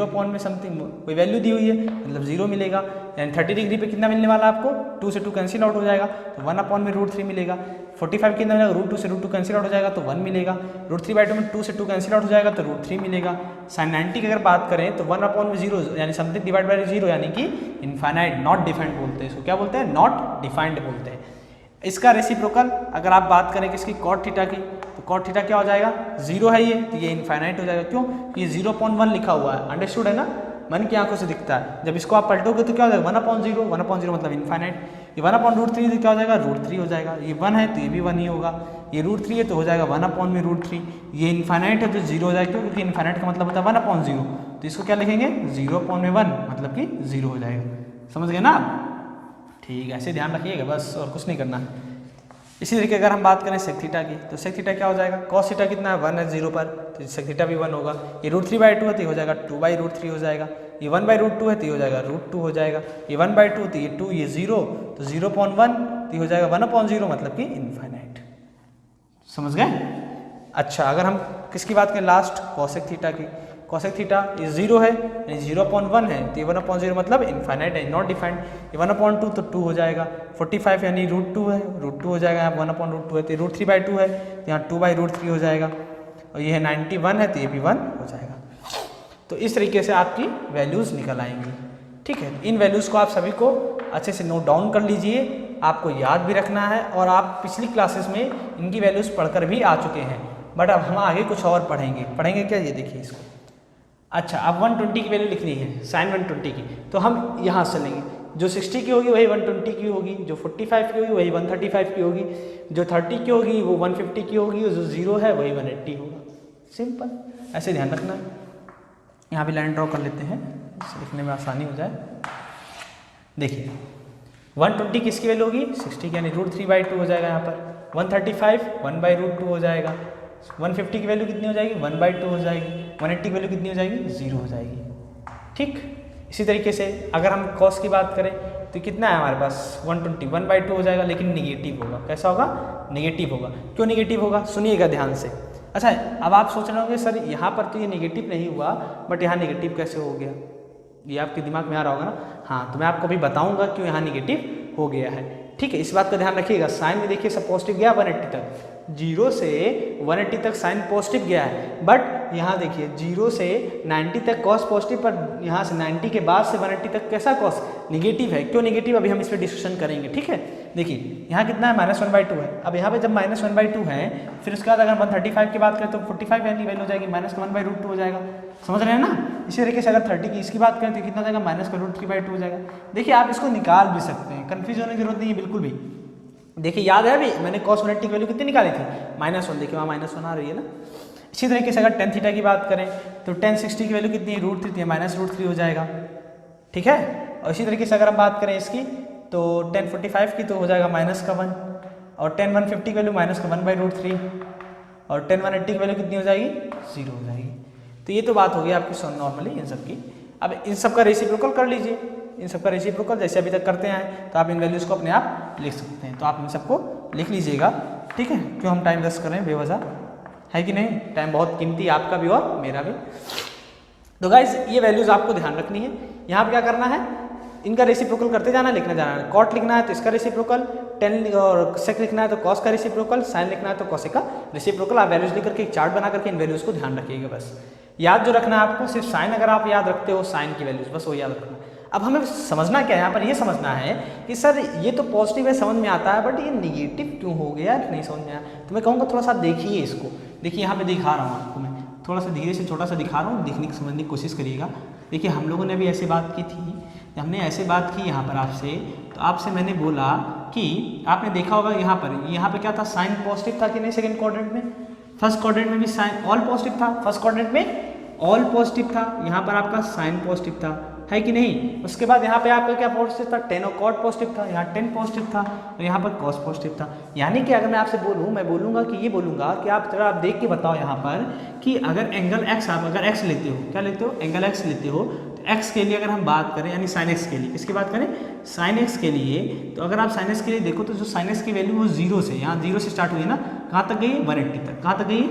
upon में समथिंग कोई वैल्यू दी हुई है, मतलब 0 मिलेगा। यानी 30 डिग्री पे कितना मिलने वाला आपको, 2 से 2 कैंसिल आउट हो जाएगा तो 1 अपॉन में √3 मिलेगा। 45 कितना मिलेगा, √2 से √2 कैंसिल आउट हो जाएगा तो 1 मिलेगा। √3/2 में 2 से 2 कैंसिल आउट हो जाएगा तो √3 मिलेगा। साइन 90 की अगर बात करें तो 1 अपॉन में 0 यानी समथिंग डिवाइड बाई 0, यानी कि इनफाइनाइट, नॉट डिफाइंड बोलते हैं इसको, क्या बोलते हैं, नॉट डिफाइंड बोलते हैं। इसका रेसिप्रोकल अगर आप बात करें किसकी, कॉट थीटा की, तो कॉट थीटा क्या हो जाएगा, 0 है ये, तो ये इनफाइनाइट हो जाएगा। क्यों, ये 0/1 लिखा हुआ है, अंडरस्टूड है ना, मन की आंखों से दिखता है। जब इसको आप पलटोगे तो क्या हो जाएगा, 1/0, 1/0 मतलब इनफाइनाइट। ये 1/√3 तो क्या हो जाएगा, √3 हो जाएगा। ये 1 है तो ये भी 1 ही होगा। ये √3 है तो हो जाएगा 1/√3। ये इनफाइनाइट है तो 0 हो जाएगा, क्योंकि इनफाइनाइट का मतलब होता है 1/0, तो इसको क्या लिखेंगे, 0/1 मतलब कि 0 हो जाएगा। समझ गए ना आप, ठीक है, ऐसे ध्यान रखिएगा बस, और कुछ नहीं करना है। इसी तरीके अगर हम बात करें सेक थीटा की, तो सेक थीटा क्या हो जाएगा, कॉस थीटा कितना है, 1 है 0 पर, तो सेक थीटा भी 1 होगा। ये √3/2 है तो ये हो जाएगा 2/√3 हो जाएगा। ये 1/√2 है तो ये हो जाएगा √2 हो जाएगा। ये 1/2 तो ये 2, ये 0, तो 0/1 तो ये हो जाएगा 1/0 मतलब कि इनफाइनाइट। समझ गए। अच्छा अगर हम किसकी बात करें, लास्ट कॉसेक थीटा की, कॉसेक थीटा ये 0 है, यानी 0/1 है तो ये 1/0 मतलब इनफाइनाइट है, नॉट डिफाइंड। ये 1/2 तो 2 हो जाएगा। 45 यानी √2 है, √2 हो जाएगा। यहाँ 1/√2 है तो √3/2 है, तो यहाँ 2/√3 हो जाएगा। और ये है 91 है तो ये भी 1 हो जाएगा। तो इस तरीके से आपकी वैल्यूज़ निकल आएंगी, ठीक है। इन वैल्यूज़ को आप सभी को अच्छे से नोट डाउन कर लीजिए, आपको याद भी रखना है, और आप पिछली क्लासेस में इनकी वैल्यूज़ पढ़कर भी आ चुके हैं, बट अब हम आगे कुछ और पढ़ेंगे क्या, ये देखिए इसको। अच्छा अब 120 की वैल्यू लिखनी है, साइन 120 की, तो हम यहाँ से लेंगे जो 60 की होगी वही 120 की होगी, जो 45 की होगी वही 135 की होगी, जो 30 की होगी वो 150 की होगी, और जो 0 है वही 180 होगा। सिंपल, ऐसे ध्यान रखना। यहाँ पे लाइन ड्रॉ कर लेते हैं, इससे लिखने में आसानी हो जाए। देखिए 120 किसकी वैल्यू होगी? 60 की, यानी √3/2 हो जाएगा यहाँ पर। 135 1/√2 हो जाएगा। 150 की वैल्यू कितनी हो जाएगी? 1/2 हो जाएगी। 180 की वैल्यू कितनी हो जाएगी? 0 हो जाएगी। ठीक, इसी तरीके से अगर हम कॉस की बात करें तो कितना है हमारे पास? 120 1/2 हो जाएगा, लेकिन निगेटिव होगा। कैसा होगा? निगेटिव होगा। क्यों निगेटिव होगा? सुनिएगा ध्यान से। अच्छा, अब आप सोच रहे होंगे सर यहाँ पर तो ये निगेटिव नहीं हुआ, बट यहाँ निगेटिव कैसे हो गया? ये आपके दिमाग में आ रहा होगा ना। हाँ, तो मैं आपको अभी बताऊंगा क्यों यहाँ निगेटिव हो गया है। ठीक है, इस बात का ध्यान रखिएगा। साइन में देखिए सब पॉजिटिव गया 180 तक, 0 से 180 तक साइन पॉजिटिव गया है, बट यहाँ देखिए 0 से 90 तक कॉस पॉजिटिव, पर यहाँ से 90 के बाद से 180 तक कैसा कॉस? निगेटिव है। क्यों निगेटिव? अभी हम इस पर डिस्कशन करेंगे। ठीक है, देखिए यहाँ कितना है? -1/2 है। अब यहाँ पे जब -1/2 है, फिर उसके बाद अगर 135 की बात करें तो 45 की वैल्यू हो जाएगी, -1/√2 हो जाएगा। समझ रहे हैं ना? इसी तरीके से अगर 30 की इसकी बात करें तो कितना हो जाएगा? -√3/2 हो जाएगा। देखिए आप इसको निकाल भी सकते हैं, कन्फ्यूज होने की जरूरत नहीं है बिल्कुल भी। देखिए याद है अभी मैंने cos 180 की वैल्यू कितनी निकाली थी? -1। देखिए वहाँ -1 आ रही है ना। इसी तरीके से अगर tan थीटा की बात करें तो tan 60 की वैल्यू कितनी है? √3 थी, -√3 हो जाएगा। ठीक है, और इसी तरीके से अगर हम बात करें इसकी तो tan 45 की तो हो जाएगा -1, और tan 150 की वैल्यू -1/√3, और tan 180 की वैल्यू कितनी हो जाएगी? 0 हो जाएगी। तो ये तो बात हो गई आपकी नॉर्मली इन सब की। अब इन सब का रेसिप्रोकल कर लीजिए, इन सब का रेसिप्रोकल जैसे अभी तक करते हैं, तो आप इन वैल्यूज़ को अपने आप लिख सकते हैं। तो आप इन सबको लिख लीजिएगा। ठीक है, क्यों हम टाइम वेस्ट करें बेवजह, है कि नहीं? टाइम बहुत कीमती है, आपका भी और मेरा भी। तो गाइज ये वैल्यूज़ आपको ध्यान रखनी है। यहाँ पर क्या करना है? इनका रेसिप्रोकल करते जाना, लिखना जाना है। कॉट लिखना है तो इसका रेसिप्रोकल, टेन और सेक लिखना है तो कॉस का रेसिप्रोकल, साइन लिखना है तो कॉसेक का रेसिप्रोकल। आप वैल्यूज लिख करके एक चार्ट बना करके इन वैल्यूज़ को ध्यान रखिएगा। बस याद जो रखना है आपको, सिर्फ साइन अगर आप याद रखते हो, साइन की वैल्यूज बस वो याद रखना। अब हमें समझना क्या है यहाँ पर? ये समझना है कि सर ये तो पॉजिटिव है, समझ में आता है, बट ये निगेटिव क्यों हो गया? नहीं समझ में आया तो मैं कहूँगा थोड़ा सा देखिए इसको। देखिए यहाँ पे दिखा रहा हूँ आपको, मैं थोड़ा सा धीरे से छोटा सा दिखा रहा हूँ, देखने की समझने की कोशिश करिएगा। देखिए हम लोगों ने भी ऐसे बात की थी, हमने ऐसे बात की यहाँ पर आपसे, तो आपसे मैंने बोला कि आपने देखा होगा यहाँ पर क्या था? साइन पॉजिटिव था कि नहीं? सेकंड क्वाड्रेंट में, फर्स्ट क्वाड्रेंट में भी साइन ऑल पॉजिटिव था, फर्स्ट क्वाड्रेंट में ऑल पॉजिटिव था, यहाँ पर आपका साइन पॉजिटिव था, है कि नहीं? उसके बाद यहाँ पे आपका क्या पॉजिटिव था? टेन और कॉट पॉजिटिव था, यहाँ 10 पॉजिटिव था, और यहाँ पर कॉस पॉजिटिव था। यानी कि अगर मैं आपसे बोलूँ, मैं बोलूँगा कि ये बोलूँगा कि आप जरा आप देख के बताओ यहाँ पर कि अगर एंगल एक्स, आप अगर एक्स लेते हो, क्या लेते हो? एंगल एक्स लेते हो, तो एक्स के लिए अगर हम बात करें, यानी साइन एक्स के लिए, किसकी बात करें? साइन एक्स के लिए। तो अगर आप साइन एक्स के लिए देखो तो जो साइन एक्स की वैल्यू वो 0 से, यहाँ 0 से स्टार्ट हुई है ना, कहाँ तक गई? 180 तक। कहाँ तक गई?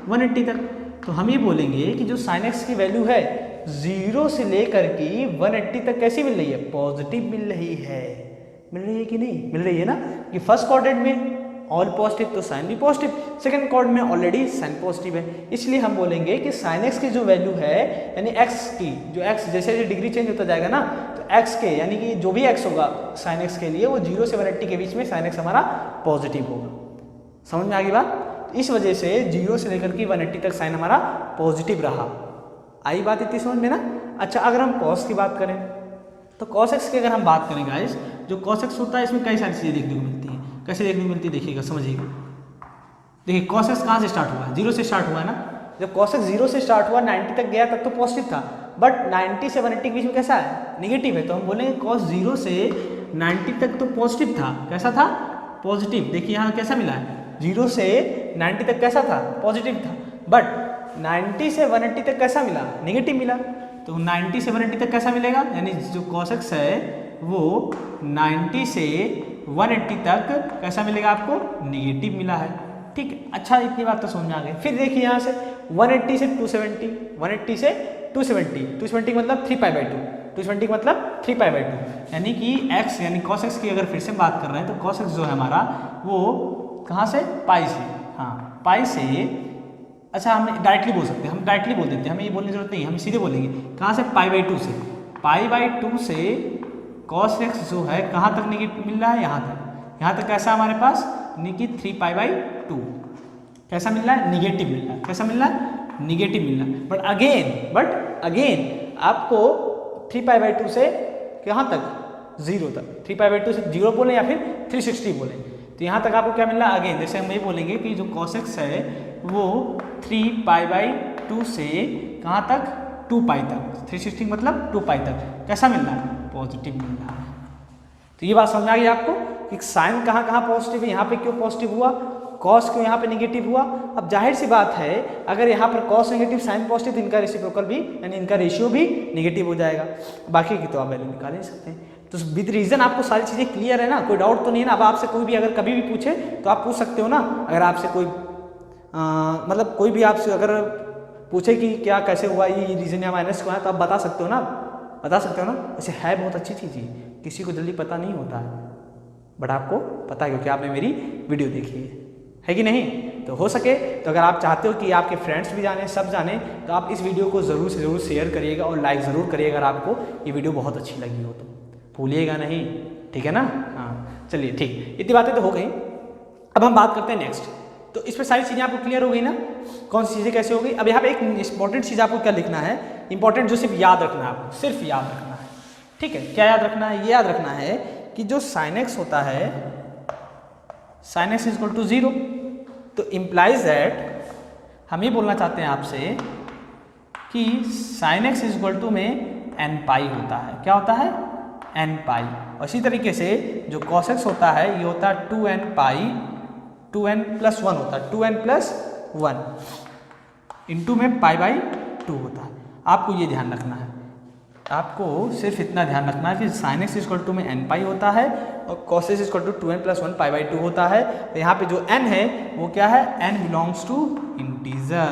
180 तक। तो हम ये बोलेंगे कि जो साइन एक्स की वैल्यू है 0 से लेकर के 180 तक कैसी मिल रही है? पॉजिटिव मिल रही है। मिल रही है कि नहीं? मिल रही है ना। कि फर्स्ट क्वाड्रेंट में ऑल पॉजिटिव तो साइन भी पॉजिटिव, सेकंड क्वाड्रेंट में ऑलरेडी साइन पॉजिटिव है। इसलिए हम बोलेंगे कि साइन एक्स की जो वैल्यू है, यानी एक्स की जो एक्स जैसे जैसे डिग्री चेंज होता जाएगा ना, तो एक्स के यानी कि जो भी एक्स होगा साइन एक्स के लिए, वो 0 से 180 के बीच में साइन एक्स हमारा पॉजिटिव होगा। समझ में आ गई बात? इस वजह से 0 से लेकर के 180 तक साइन हमारा पॉजिटिव रहा। आई बात इतनी समझ में ना। अच्छा, अगर हम कॉस की बात करें तो कॉस एक्स की अगर हम बात करें गाइस, जो कॉस एक्स होता है इसमें कई सारी चीज़ें देखने को मिलती हैं। कैसे देखने को मिलती है? देखिएगा, समझिएगा। देखिए कॉस एक्स कहाँ से स्टार्ट हुआ? 0 से स्टार्ट हुआ है ना। जब कॉस एक्स 0 से स्टार्ट हुआ 90 तक गया तब तो पॉजिटिव था, बट 90 से 180 के बीच में कैसा है? निगेटिव है। तो हम बोलेंगे कॉस 0 से 90 तक तो पॉजिटिव था। कैसा था? पॉजिटिव। देखिए यहाँ कैसा मिला है? 0 से 90 तक कैसा था? पॉजिटिव था, बट 90 से 180 तक कैसा मिला? निगेटिव मिला। तो 90 से 180 तक कैसा मिलेगा? यानी जो cos x है वो 90 से 180 तक कैसा मिलेगा आपको? निगेटिव मिला है। ठीक है, अच्छा इतनी बात तो समझ में आ गई। फिर देखिए यहाँ से 180 से 270, 180 से 270, 270 मतलब 3π/2, 270 का मतलब 3π/2, यानी कि x यानी cos x की अगर फिर से बात कर रहे हैं तो cos x जो है हमारा वो कहाँ से? पाई से। हाँ, पाई से। अच्छा, हम डायरेक्टली बोल सकते हैं, हम डायरेक्टली बोल देते हैं, हमें ये बोलने की जरूरत नहीं है, हम सीधे बोलेंगे। कहाँ से? π/2 से। π/2 से cos x जो है कहाँ तक निगेटिव मिल रहा है? यहाँ तक। यहाँ तक कैसा हमारे पास? यानी कि 3π/2 कैसा मिल रहा है? निगेटिव मिल रहा है। कैसा मिल रहा है? निगेटिव मिल रहा है। बट अगेन आपको 3π/2 से कहाँ तक? 0 तक, 3π/2 से 0 बोलें या फिर 360 बोलें। तो यहाँ तक आपको क्या मिल रहा है, अगेन जैसे हम ये बोलेंगे कि जो cos x है वो 3π/2 से कहाँ तक, 2π तक, 360 मतलब 2π तक कैसा मिल रहा है, पॉजिटिव मिल रहा है। तो ये बात समझ आ गई आपको कि साइन कहाँ कहाँ पॉजिटिव है, यहाँ पे क्यों पॉजिटिव हुआ, कॉस क्यों यहाँ पे नेगेटिव हुआ। अब जाहिर सी बात है अगर यहाँ पर कॉस नेगेटिव साइन पॉजिटिव, इनका रेसिप्रोकल भी यानी इनका रेशियो भी नेगेटिव हो जाएगा। बाकी की तो आप वैल्यू निकाल ही सकते हैं। तो विद रीजन आपको सारी चीज़ें क्लियर है ना, कोई डाउट तो नहीं है ना। अब आपसे कोई भी अगर कभी भी पूछे तो आप पूछ सकते हो ना, अगर आपसे कोई मतलब कोई भी आपसे अगर पूछे कि क्या कैसे हुआ ये रीजन या माइनस क्यों है, तो आप बता सकते हो ना, बता सकते हो ना। वैसे है बहुत अच्छी चीज़ है, किसी को जल्दी पता नहीं होता है, बट आपको पता है क्योंकि आपने मेरी वीडियो देखी है कि नहीं। तो हो सके तो अगर आप चाहते हो कि आपके फ्रेंड्स भी जाने, सब जाने, तो आप इस वीडियो को ज़रूर से ज़रूर शेयर करिएगा और लाइक ज़रूर करिएगा अगर आपको ये वीडियो बहुत अच्छी लगी हो तो, भूलिएगा नहीं, ठीक है ना। हाँ चलिए ठीक, इतनी बातें तो हो गई। अब हम बात करते हैं नेक्स्ट। तो इस पर सारी चीज़ें आपको क्लियर हो गई ना, कौन सी चीज़ें कैसे हो गई। अब यहाँ पे एक इंपॉर्टेंट चीज़ आपको क्या लिखना है, इंपॉर्टेंट जो सिर्फ याद रखना है आपको, सिर्फ याद रखना है, ठीक है। क्या याद रखना है, ये याद रखना है कि जो sin x होता है, sin x इक्वल टू 0, तो इम्प्लाइज दैट हम ये बोलना चाहते हैं आपसे कि sin x इक्वल टू में n पाई होता है। क्या होता है, n पाई। और इसी तरीके से जो cos x होता है ये होता है 2n पाई, 2n प्लस 1 होता है, 2n प्लस 1 इंटू में π/2 होता है। आपको ये ध्यान रखना है, आपको सिर्फ इतना ध्यान रखना है कि sin x इक्वल टू में n पाई होता है और cos x equal to 2n plus 1 π/2 होता है। तो यहाँ पे जो n है वो क्या है, n belongs to integer,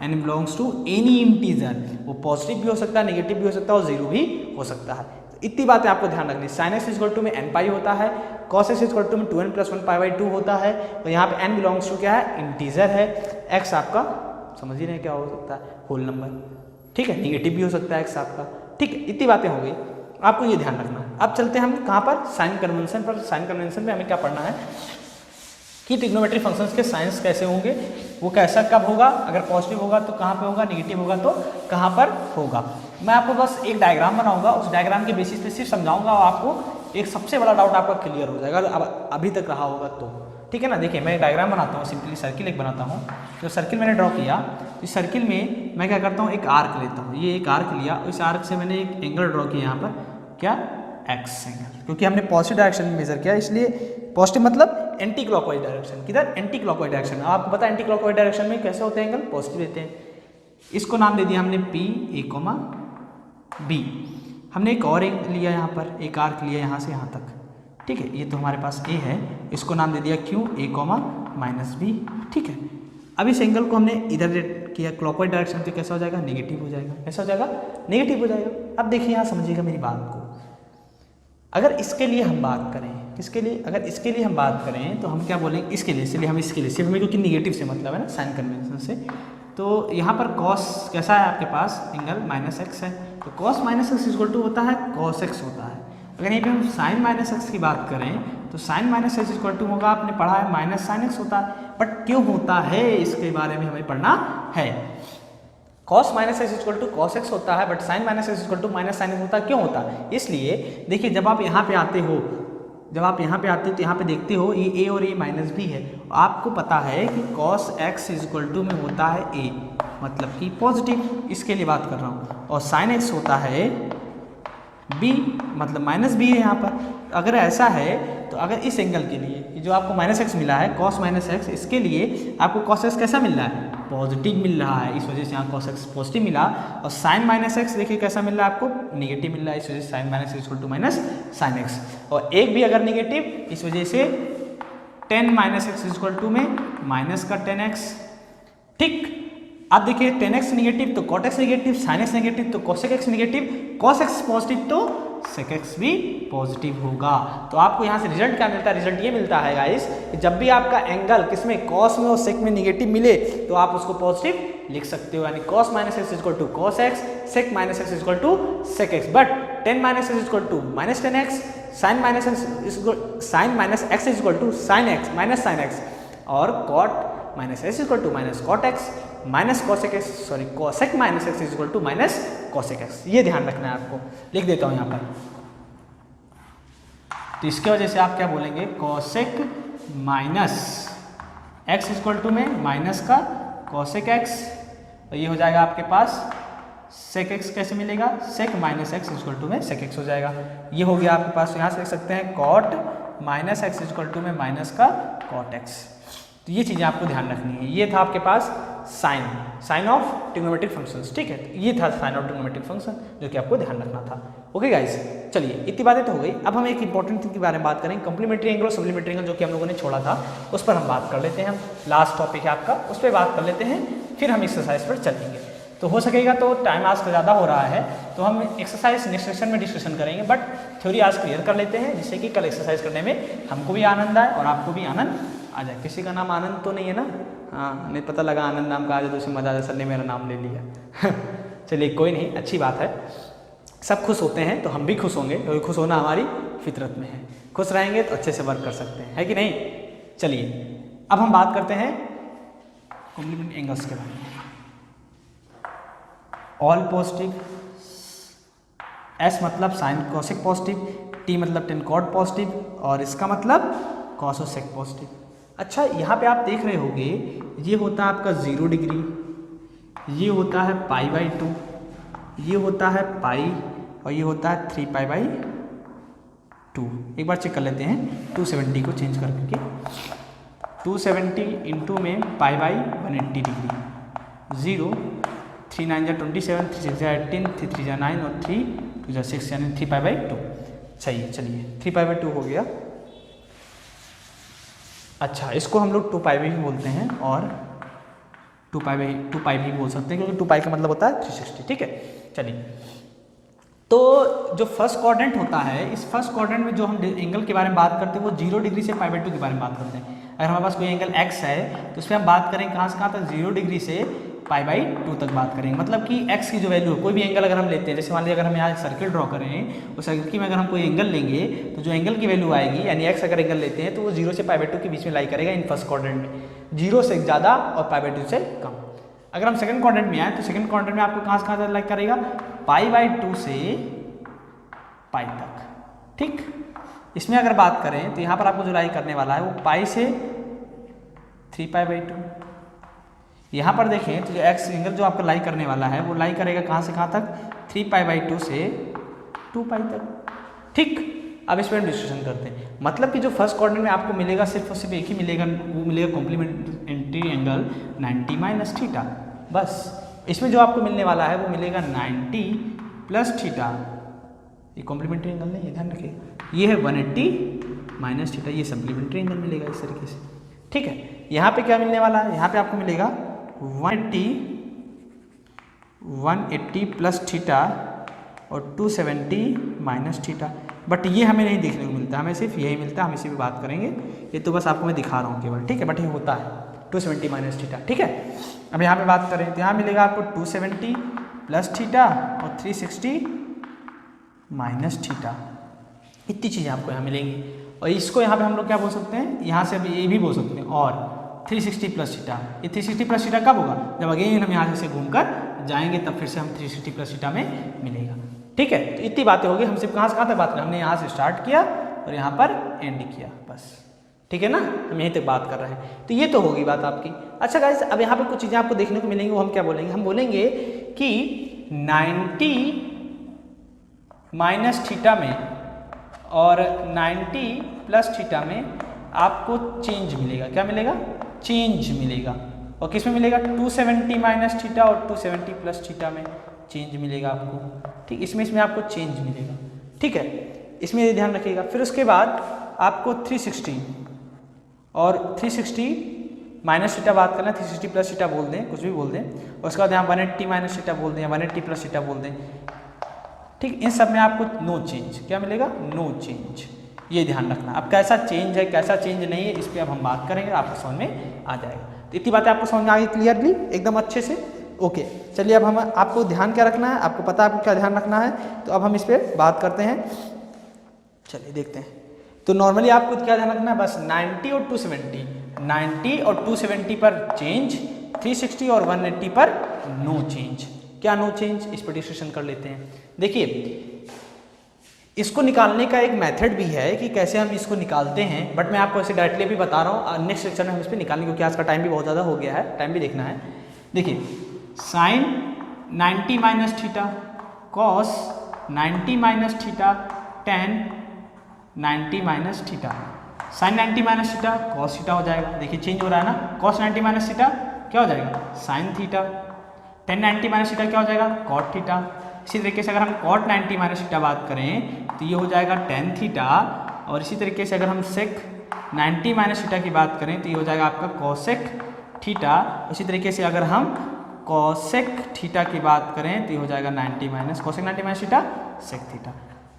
n belongs to any integer. वो पॉजिटिव भी हो सकता है, नेगेटिव भी हो सकता है और जीरो भी हो सकता है। तो इतनी बातें आपको ध्यान रखनी है। sin x इक्वल टू में n पाई होता है, cos x इक्वल टू में 2n प्लस 1 π/2 होता है। तो यहाँ पे n बिलोंग्स टू क्या है, इंटीजर है। x आपका समझ ही नहीं क्या हो सकता है, होल नंबर, ठीक है, नेगेटिव भी हो सकता है x आपका, ठीक है। इतनी बातें हो गई, आपको ये ध्यान रखना है। अब चलते हैं हम कहाँ पर, साइन कन्वेंशन पर। साइन कन्वेंशन में हमें क्या पढ़ना है कि ट्रिग्नोमेट्री फंक्शंस के साइंस कैसे होंगे, वो कैसा कब होगा, अगर पॉजिटिव होगा तो कहाँ पे होगा, नेगेटिव होगा तो कहाँ पर होगा। मैं आपको बस एक डायग्राम बनाऊंगा, उस डायग्राम के बेसिस पे सिर्फ समझाऊंगा और आपको एक सबसे बड़ा डाउट आपका क्लियर हो जाएगा अब अभी तक रहा होगा तो, ठीक है ना। देखिए मैं एक डायग्राम बनाता हूँ, सिंपली सर्किल एक बनाता हूँ। तो सर्किल मैंने ड्रॉ किया, इस सर्किल में मैं क्या करता हूँ, एक आर्क लेता हूँ। ये एक आर्क लिया, इस आर्क से मैंने एक एंगल ड्रॉ किया यहाँ पर, क्या, एक्स एंगल, क्योंकि हमने पॉजिटिव डायरेक्शन में मेजर किया, इसलिए पॉजिटिव मतलब एंटी क्लॉकवाइज डायरेक्शन। किधर, एंटी क्लॉकवाइज डायरेक्शन। आपको पता है एंटी क्लॉकवाइज डायरेक्शन में कैसे होते हैं एंगल, पॉजिटिव रहते हैं। इसको नाम दे दिया हमने P A, B। हमने एक और एंगल लिया यहाँ पर, एक आर्क लिया यहाँ से यहाँ तक, ठीक है। ये तो हमारे पास A है, इसको नाम दे दिया Q A, B, ठीक है। अब इस एंगल को हमने इधर किया क्लॉकवाइज डायरेक्शन, तो कैसा हो जाएगा, नेगेटिव हो जाएगा। कैसा हो जाएगा, नेगेटिव हो जाएगा। अब देखिए यहाँ समझिएगा मेरी बात को, अगर इसके लिए हम बात करें, किसके लिए, अगर इसके लिए हम बात करें तो हम क्या बोलेंगे, इसके लिए, इसलिए हम इसके लिए सिर्फ हमें, क्योंकि निगेटिव से मतलब है ना साइन कन्वेंशन से। तो यहाँ पर cos कैसा है आपके पास, एंगल -x है, तो cos -x इक्वल टू होता है cos x होता है। अगर यहीं पे हम sin -x की बात करें तो sin -x इक्वल टू होगा, आपने पढ़ा है माइनस sin x होता है। बट क्यों होता है इसके बारे में हमें पढ़ना है। cos -x equal to cos x होता है, but sin -x equal to minus sin x होता है। क्यों होता है, इसलिए देखिए जब आप यहाँ पे आते हो, जब आप यहाँ पे आते हो तो यहाँ पे देखते हो ये a और a माइनस b है। आपको पता है कि cos x इक्वल टू में होता है a, मतलब कि पॉजिटिव, इसके लिए बात कर रहा हूँ, और sin x होता है b, मतलब माइनस b है यहाँ पर। अगर ऐसा है तो अगर इस एंगल के लिए जो आपको -x मिला है, cos -x, इसके लिए आपको cos x कैसा मिल रहा है, पॉजिटिव मिल रहा है, इस वजह से यहाँ cos x पॉजिटिव मिला। और sin -x देखिए कैसा मिल रहा है आपको, नेगेटिव मिल रहा है, इस वजह से sin -x equal to minus sin x। और एक भी अगर नेगेटिव, इस वजह से tan -x इक्वल टू में माइनस का tan x, ठीक। अब देखिए tan x नेगेटिव तो cot x negative, sin x negative तो cos x negative, cos x positive तो sec x भी पॉजिटिव होगा। तो आपको यहाँ से रिजल्ट क्या मिलता है, रिजल्ट ये मिलता है गाइस कि जब भी आपका एंगल किसमें, cos में और sec में नेगेटिव मिले तो आप उसको पॉजिटिव लिख सकते हो, यानी cos -x equal to cos x, sec -x equal to sec x। But tan -x equal to minus tan x, sin -x equal to sin x minus sin x, और cot -x equal to minus cot x minus cosec x, sorry cosec -x equal to minus cosec x। ये ध्यान रखना है आपको, लिख देता हूँ यहाँ पर। तो इसके वजह से आप क्या बोलेंगे, cosec minus x equal to में माइनस का कॉसेक एक्स, तो ये हो जाएगा आपके पास सेक एक्स कैसे मिलेगा, sec minus x equal to में सेक एक्स हो जाएगा। ये हो गया आपके पास, यहाँ से लिख सकते हैं cot minus x equal to में माइनस का कॉट एक्स। तो ये चीज़ें आपको ध्यान रखनी है। ये था आपके पास साइन ऑफ ट्रिग्नोमेट्रिक फंक्शंस, ठीक है, ये था साइन ऑफ ट्रिग्नोमेट्रिक फंक्शन जो कि आपको ध्यान रखना था। ओके गाइस, चलिए इतनी बातें तो हो गई। अब हम एक इंपॉर्टेंट थिंग के बारे में बात करेंगे, कॉम्प्लीमेंट्री एंगल और सप्लीमेंट्री एंगल जो कि हम लोगों ने छोड़ा था, उस पर हम बात कर लेते हैं। हम लास्ट टॉपिक है आपका, उस पर बात कर लेते हैं, फिर हम एक्सरसाइज पर चलेंगे। तो हो सकेगा तो टाइम आज का ज़्यादा हो रहा है तो हम एक्सरसाइज नेक्स्ट सेशन में डिस्कशन करेंगे, बट थ्योरी आज क्लियर कर लेते हैं जिससे कि कल एक्सरसाइज करने में हमको भी आनंद आए और आपको भी आनंद आ जाए। किसी का नाम आनंद तो नहीं है ना? हाँ, नहीं पता लगा आनंद नाम का आ जाए तो उसे मजा आ जाए, सर ने मेरा नाम ले लिया। चलिए कोई नहीं, अच्छी बात है, सब खुश होते हैं तो हम भी खुश होंगे, क्योंकि खुश होना हमारी फितरत में है। खुश रहेंगे तो अच्छे से वर्क कर सकते हैं, है कि नहीं? चलिए अब हम बात करते हैं कॉम्प्लीमेंट्री एंगल्स के बारे में। ऑल पॉजिटिव, एस मतलब साइन कोसेक पॉजिटिव, टी मतलब टेन कॉट पॉजिटिव और इसका मतलब कॉसोसेक पॉजिटिव। अच्छा, यहाँ पे आप देख रहे होंगे ये होता है आपका 0 डिग्री, ये होता है पाई बाई 2, ये होता है पाई और ये होता है 3 पाई बाई 2। एक बार चेक कर लेते हैं 270 को चेंज करके, 270 इंटू में पाई बाई 180 डिग्री, 0 3 9 जा 27, 3 6 जा 18, 3 3 जा 9 और 3 2 जा 6 यानी 3 पाई बाई 2। सही, चलिए 3 पाई बाई 2 हो गया। अच्छा, इसको हम लोग 2 पाई भी बोलते हैं और 2 पाई भी बोल सकते हैं, क्योंकि 2 पाई का मतलब होता है 360, ठीक है। चलिए, तो जो फर्स्ट क्वाड्रेंट होता है, इस फर्स्ट क्वाड्रेंट में जो हम एंगल के बारे में बात करते हैं वो 0 डिग्री से पाई बाई 2 के बारे में बात करते हैं। अगर हमारे पास कोई एंगल x है तो उस पर हम बात करेंगे कहाँ से कहाँ तक, 0 डिग्री से पाई बाई 2 तक बात करेंगे। मतलब कि x की जो वैल्यू है, कोई भी एंगल अगर हम लेते हैं, जैसे मान लीजिए अगर हम यहाँ एक सर्किल ड्रॉ करें, उस सर्किल में अगर हम कोई एंगल लेंगे तो जो एंगल की वैल्यू आएगी, यानी x अगर एंगल लेते हैं तो वो 0 से पाई बाई 2 के बीच में लाई करेगा इन फर्स्ट क्वाड्रेंट में, 0 से ज़्यादा और पाई बाई 2 से कम। अगर हम सेकंड क्वाड्रेंट में आए तो सेकंड क्वाड्रेंट में आपको कहाँ से कहाँ तक लाई करेगा, पाई बाई 2 से पाई तक, ठीक। इसमें अगर बात करें तो यहाँ पर आपको जो लाई करने वाला है वो पाई से 3 पाई बाई 2। यहाँ पर देखें तो जो एक्स एंगल जो आपका लाई करने वाला है वो लाई करेगा कहाँ से कहाँ तक, 3 पाई बाई 2 से 2 पाई तक, ठीक। अब इस पर हम डिस्कशन करते हैं। मतलब कि जो फर्स्ट क्वाड्रेंट में आपको मिलेगा सिर्फ और सिर्फ एक ही मिलेगा, वो मिलेगा कॉम्प्लीमेंट्री एंगल 90 माइनस थीटा, बस। इसमें जो आपको मिलने वाला है वो मिलेगा 90 प्लस थीटा, ये कॉम्प्लीमेंट्री एंगल नहीं है, ध्यान रखिए। ये है 180 माइनस थीटा, ये सप्लीमेंट्री एंगल मिलेगा इस तरीके से, ठीक है। यहाँ पे क्या मिलने वाला है, यहाँ पे आपको मिलेगा 180 प्लस थीटा और 270 माइनस थीटा, बट ये हमें नहीं देखने को मिलता, हमें सिर्फ यही मिलता है, हम इसी पे बात करेंगे। ये तो बस आपको मैं दिखा रहा हूँ केवल, ठीक है, बट ये होता है 270 माइनस थीटा, ठीक है। अब यहाँ पे बात करें तो यहाँ मिलेगा आपको 270 प्लस थीटा और 360 माइनस थीटा, इतनी चीज़ें आपको यहाँ मिलेंगी। और इसको यहाँ पे हम लोग क्या बोल सकते हैं, यहाँ से अभी ये भी बोल सकते हैं, और 360 प्लस थीटा। ये 360 प्लस थीटा कब होगा, जब अगेन हम यहाँ से घूमकर जाएंगे तब फिर से हम 360 प्लस थीटा में मिलेगा, ठीक है। तो इतनी बातें होगी, हम सिर्फ कहाँ से कहाँ तक बात करें, हमने यहाँ से स्टार्ट किया और यहाँ पर एंड किया, बस, ठीक है ना, हम यहीं तक बात कर रहे हैं। तो ये तो होगी बात आपकी। अच्छा गाइस, अब यहाँ पर कुछ चीज़ें आपको देखने को मिलेंगी, वो हम क्या बोलेंगे, हम बोलेंगे कि 90 माइनस थीटा में और 90 प्लस थीटा में आपको चेंज मिलेगा। क्या मिलेगा, चेंज मिलेगा। और किस में मिलेगा, 270 माइनस थीटा और 270 प्लस थीटा में चेंज मिलेगा आपको, ठीक। इसमें आपको चेंज मिलेगा, ठीक है, इसमें ये ध्यान रखिएगा। फिर उसके बाद आपको 360 और 360 माइनस थीटा बात करना है, 360 प्लस थीटा बोल दें, कुछ भी बोल दें, और उसके बाद यहाँ 180 माइनस थीटा बोल दें, 180 प्लस थीटा बोल दें, ठीक। इन सब में आपको नो चेंज, क्या मिलेगा, नो चेंज, ये ध्यान रखना। अब कैसा चेंज है कैसा चेंज नहीं है इस पर अब हम बात करेंगे, आपको समझ में आ जाएगा। तो इतनी बातें आपको समझ में आ गई क्लियरली, एकदम अच्छे से, ओके। चलिए अब हम आपको ध्यान क्या रखना है, आपको पता है आपको क्या ध्यान रखना है, तो अब हम इस पर बात करते हैं। चलिए देखते हैं। तो नॉर्मली आपको क्या ध्यान रखना है, बस 90 और 270, 90 और 270 पर चेंज, 360 और 180 पर नो चेंज। क्या नो चेंज, इस पर डिस्कशन कर लेते हैं। देखिए इसको निकालने का एक मेथड भी है कि कैसे हम इसको निकालते हैं, बट मैं आपको ऐसे डायरेक्टली भी बता रहा हूँ। नेक्स्ट लेक्चर में हम इस पर निकालेंगे क्योंकि आज का टाइम भी बहुत ज़्यादा हो गया है, टाइम भी देखना है। देखिए sine 90 minus theta cos 90 minus theta tan 90 minus theta. Sine 90 minus theta cos theta हो जाएगा। देखिए चेंज हो रहा है ना, कॉस 90 माइनस थीटा क्या हो जाएगा sine theta, tan 90 minus theta क्या हो जाएगा कॉट थीटा। इसी तरीके से अगर हम कॉट 90 माइनस थीटा बात करें तो ये हो जाएगा टेन थीटा, और इसी तरीके से अगर हम सेक 90 माइनस थीटा की बात करें तो ये हो जाएगा आपका कॉसेक थीटा। इसी तरीके से अगर हम कॉसेक थीटा की बात करें तो ये हो जाएगा 90 minus cosec 90 minus theta sec theta.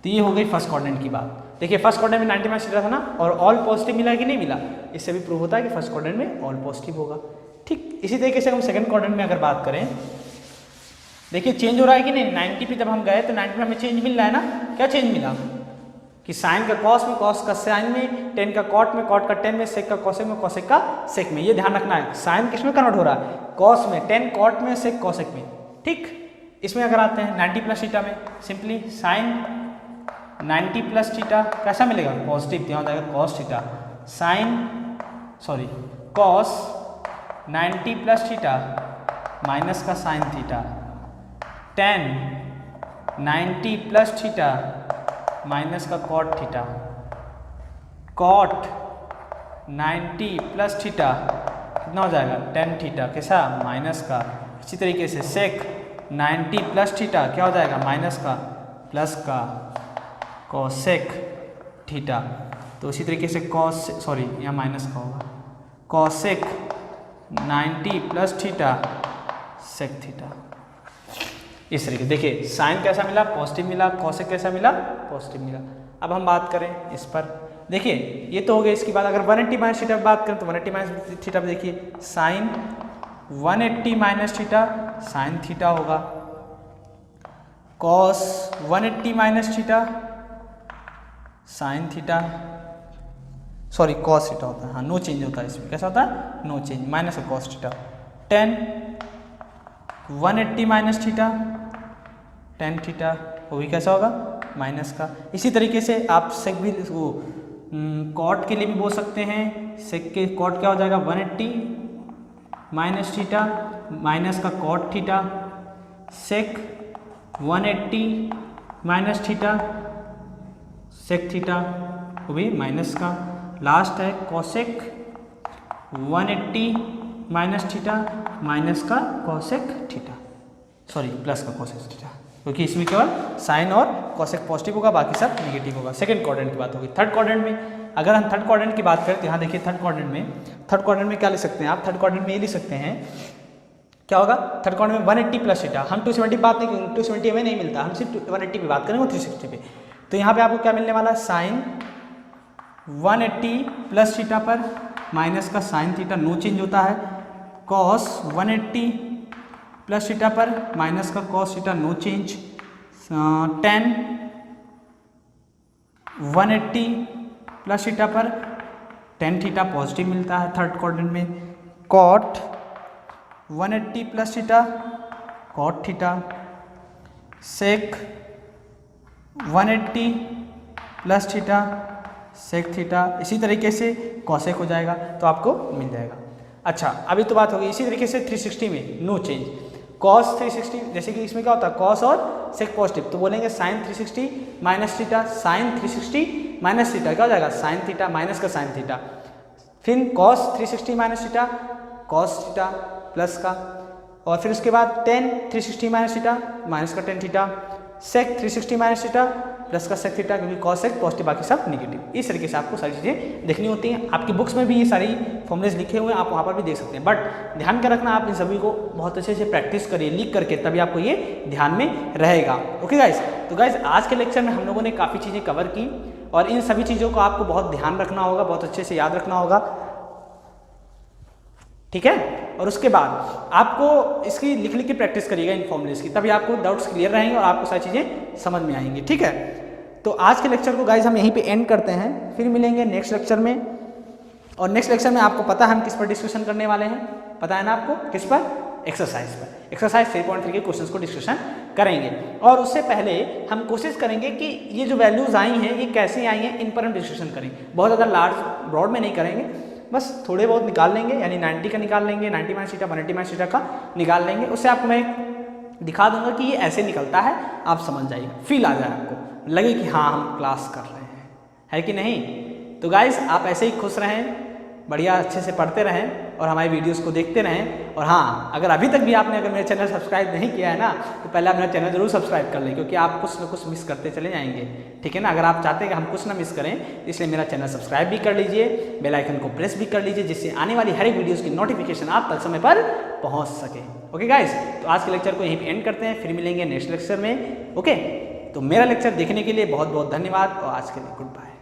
तो ये हो गई फर्स्ट क्वाड्रेंट की बात। देखिए फर्स्ट क्वाड्रेंट में 90 माइनस थीटा था ना, और ऑल पॉजिटिव मिला कि नहीं मिला, इससे भी प्रूव होता है कि फर्स्ट क्वाड्रेंट में ऑल पॉजिटिव होगा। ठीक इसी तरीके से हम सेकंड क्वाड्रेंट में अगर बात करें, देखिए चेंज हो रहा है कि नहीं, 90 पे जब हम गए तो 90 में हमें चेंज मिल रहा है ना। क्या चेंज मिला कि साइन का कॉस में, कॉस का साइन में, टेन का कॉट में, कॉट का टेन में, सेक का कॉसेक में, कॉसेक का सेक में। ये ध्यान रखना है, साइन किस में कन्वर्ट हो रहा है कॉस में, टेन कॉट में, सेक कॉसेक में। ठीक इसमें अगर आते हैं 90 प्लस थीटा में, सिंपली साइन 90 प्लस थीटा कैसा मिलेगा पॉजिटिव, यहाँ हो जाएगा cos theta. Cos 90 plus theta minus का sine theta, tan 90 plus theta minus का cot theta, cot 90 plus theta कितना हो जाएगा टेन थीटा कैसा माइनस का। इसी तरीके से सेक 90 प्लस थीटा क्या हो जाएगा माइनस का प्लस का कॉसेक थीटा। तो इसी तरीके से यहाँ माइनस का होगा, cosec 90 plus theta sec theta. इस तरीके देखिए साइन कैसा मिला पॉजिटिव मिला, कॉसेक कैसा मिला पॉजिटिव मिला। अब हम बात करें इस पर, देखिए ये तो हो गया। इसके बाद अगर 180 माइनस थीटा बात करें तो 180 माइनस थीटा पर देखिए sine 180 minus theta sine theta होगा, cos 180 minus theta sine theta, cos theta होता है, हाँ नो चेंज होता है इसमें। कैसा होता है नो चेंज, माइनस का cos theta, ten 180 minus theta tan theta, वो भी कैसा होगा माइनस का। इसी तरीके से आप सेक भी वो कॉट के लिए भी बोल सकते हैं, सेक के कॉट क्या हो जाएगा 180 माइनस थीटा माइनस का cot theta, sec 180 minus theta sec theta, वो भी माइनस का। लास्ट है कॉसेक 180 माइनस थीटा माइनस का कॉसेक थीटा, प्लस का कॉसेक थीटा, क्योंकि इसमें केवल साइन और कॉसेक पॉजिटिव होगा, बाकी सब नेगेटिव होगा। सेकंड क्वाड्रेंट की बात होगी। थर्ड क्वाड्रेंट में अगर हम थर्ड क्वाड्रेंट की बात करें तो यहाँ देखिए थर्ड क्वाड्रेंट में क्या लिख सकते हैं आप, थर्ड क्वाड्रेंट में ये लिख सकते हैं क्या होगा, थर्ड क्वाड्रेंट में 180 प्लस थीटा। हम 270 बात नहीं करेंगे, 270 हमें नहीं मिलता, हम सिर्फ 180 पे बात करेंगे, 360 पे। तो यहाँ पे आपको क्या मिलने वाला है, साइन 180 प्लस थीटा पर माइनस का साइन थीटा नो चेंज होता है, कॉस 180 प्लस थीटा पर माइनस का cos theta no change, tan 180 plus theta पर टेन थीटा पॉजिटिव मिलता है थर्ड क्वाड्रेंट में, cot 180 plus theta cot theta, sec 180 plus theta sec theta. इसी तरीके से कॉसेक हो जाएगा तो आपको मिल जाएगा। अच्छा अभी तो बात होगी इसी तरीके से 360 में नो चेंज, कॉस 360 जैसे कि इसमें क्या होता है कॉस और सेक पॉजिटिव, तो बोलेंगे sine 360 minus theta, sine 360 minus theta क्या हो जाएगा साइन थीटा माइनस का साइन थीटा, फिर cos 360 minus theta cos theta plus का, और फिर उसके बाद टेन 360 माइनस थीटा माइनस का tan theta, sec 360 minus theta plus का सेक थीटा, क्योंकि कॉस सेक पॉजिटिव बाकी सब निगेटिव। इस तरीके से आपको सारी चीज़ें देखनी होती हैं। आपकी बुक्स में भी ये सारी फॉर्मुलेज लिखे हुए हैं, आप वहाँ पर भी देख सकते हैं, बट ध्यान क्या रखना आप इन सभी को बहुत अच्छे से प्रैक्टिस करिए लिख करके, तभी आपको ये ध्यान में रहेगा। ओके गाइस, तो गाइस आज के लेक्चर में हम लोगों ने काफ़ी चीज़ें कवर की और इन सभी चीज़ों को आपको बहुत ध्यान रखना होगा, बहुत अच्छे से याद रखना होगा, ठीक है। और उसके बाद आपको इसकी लिख के प्रैक्टिस करिएगा इन फॉर्मुलेज की, तभी आपको डाउट्स क्लियर रहेंगे और आपको सारी चीज़ें समझ में आएंगी, ठीक है। तो आज के लेक्चर को गाइज हम यहीं पे एंड करते हैं, फिर मिलेंगे नेक्स्ट लेक्चर में। और नेक्स्ट लेक्चर में आपको पता है हम किस पर डिस्कशन करने वाले हैं, पता है ना आपको किस पर, एक्सरसाइज पर। एक्सरसाइज 3.3 के क्वेश्चंस को डिस्कशन करेंगे। और उससे पहले हम कोशिश करेंगे कि ये जो वैल्यूज़ आई हैं ये कैसे आई हैं इन पर हम डिस्कशन करेंगे। बहुत ज़्यादा लार्ज ब्रॉड में नहीं करेंगे, बस थोड़े बहुत निकाल लेंगे, यानी 90 का निकाल लेंगे, 90 माइनस थीटा 180 माइनस थीटा का निकाल लेंगे। उससे आपको मैं दिखा दूंगा कि ये ऐसे निकलता है, आप समझ जाइएगा, फील आ जाए, आपको लगे कि हाँ हम क्लास कर रहे हैं, है कि नहीं। तो गाइस आप ऐसे ही खुश रहें, बढ़िया अच्छे से पढ़ते रहें और हमारी वीडियोस को देखते रहें। और हाँ, अगर अभी तक भी आपने मेरा चैनल सब्सक्राइब नहीं किया है ना, तो पहले आप मेरा चैनल जरूर सब्सक्राइब कर लें, क्योंकि आप कुछ ना कुछ मिस करते चले जाएंगे, ठीक है ना। अगर आप चाहते हैं कि हम कुछ ना मिस करें, इसलिए मेरा चैनल सब्सक्राइब भी कर लीजिए, बेल आइकन को प्रेस भी कर लीजिए, जिससे आने वाली हर एक वीडियोज़ की नोटिफिकेशन आप तक समय पर पहुँच सके। ओके गाइस, तो आज के लेक्चर को यहीं पर एंड करते हैं, फिर मिलेंगे नेक्स्ट लेक्चर में। ओके, तो मेरा लेक्चर देखने के लिए बहुत बहुत धन्यवाद और आज के लिए गुड बाय।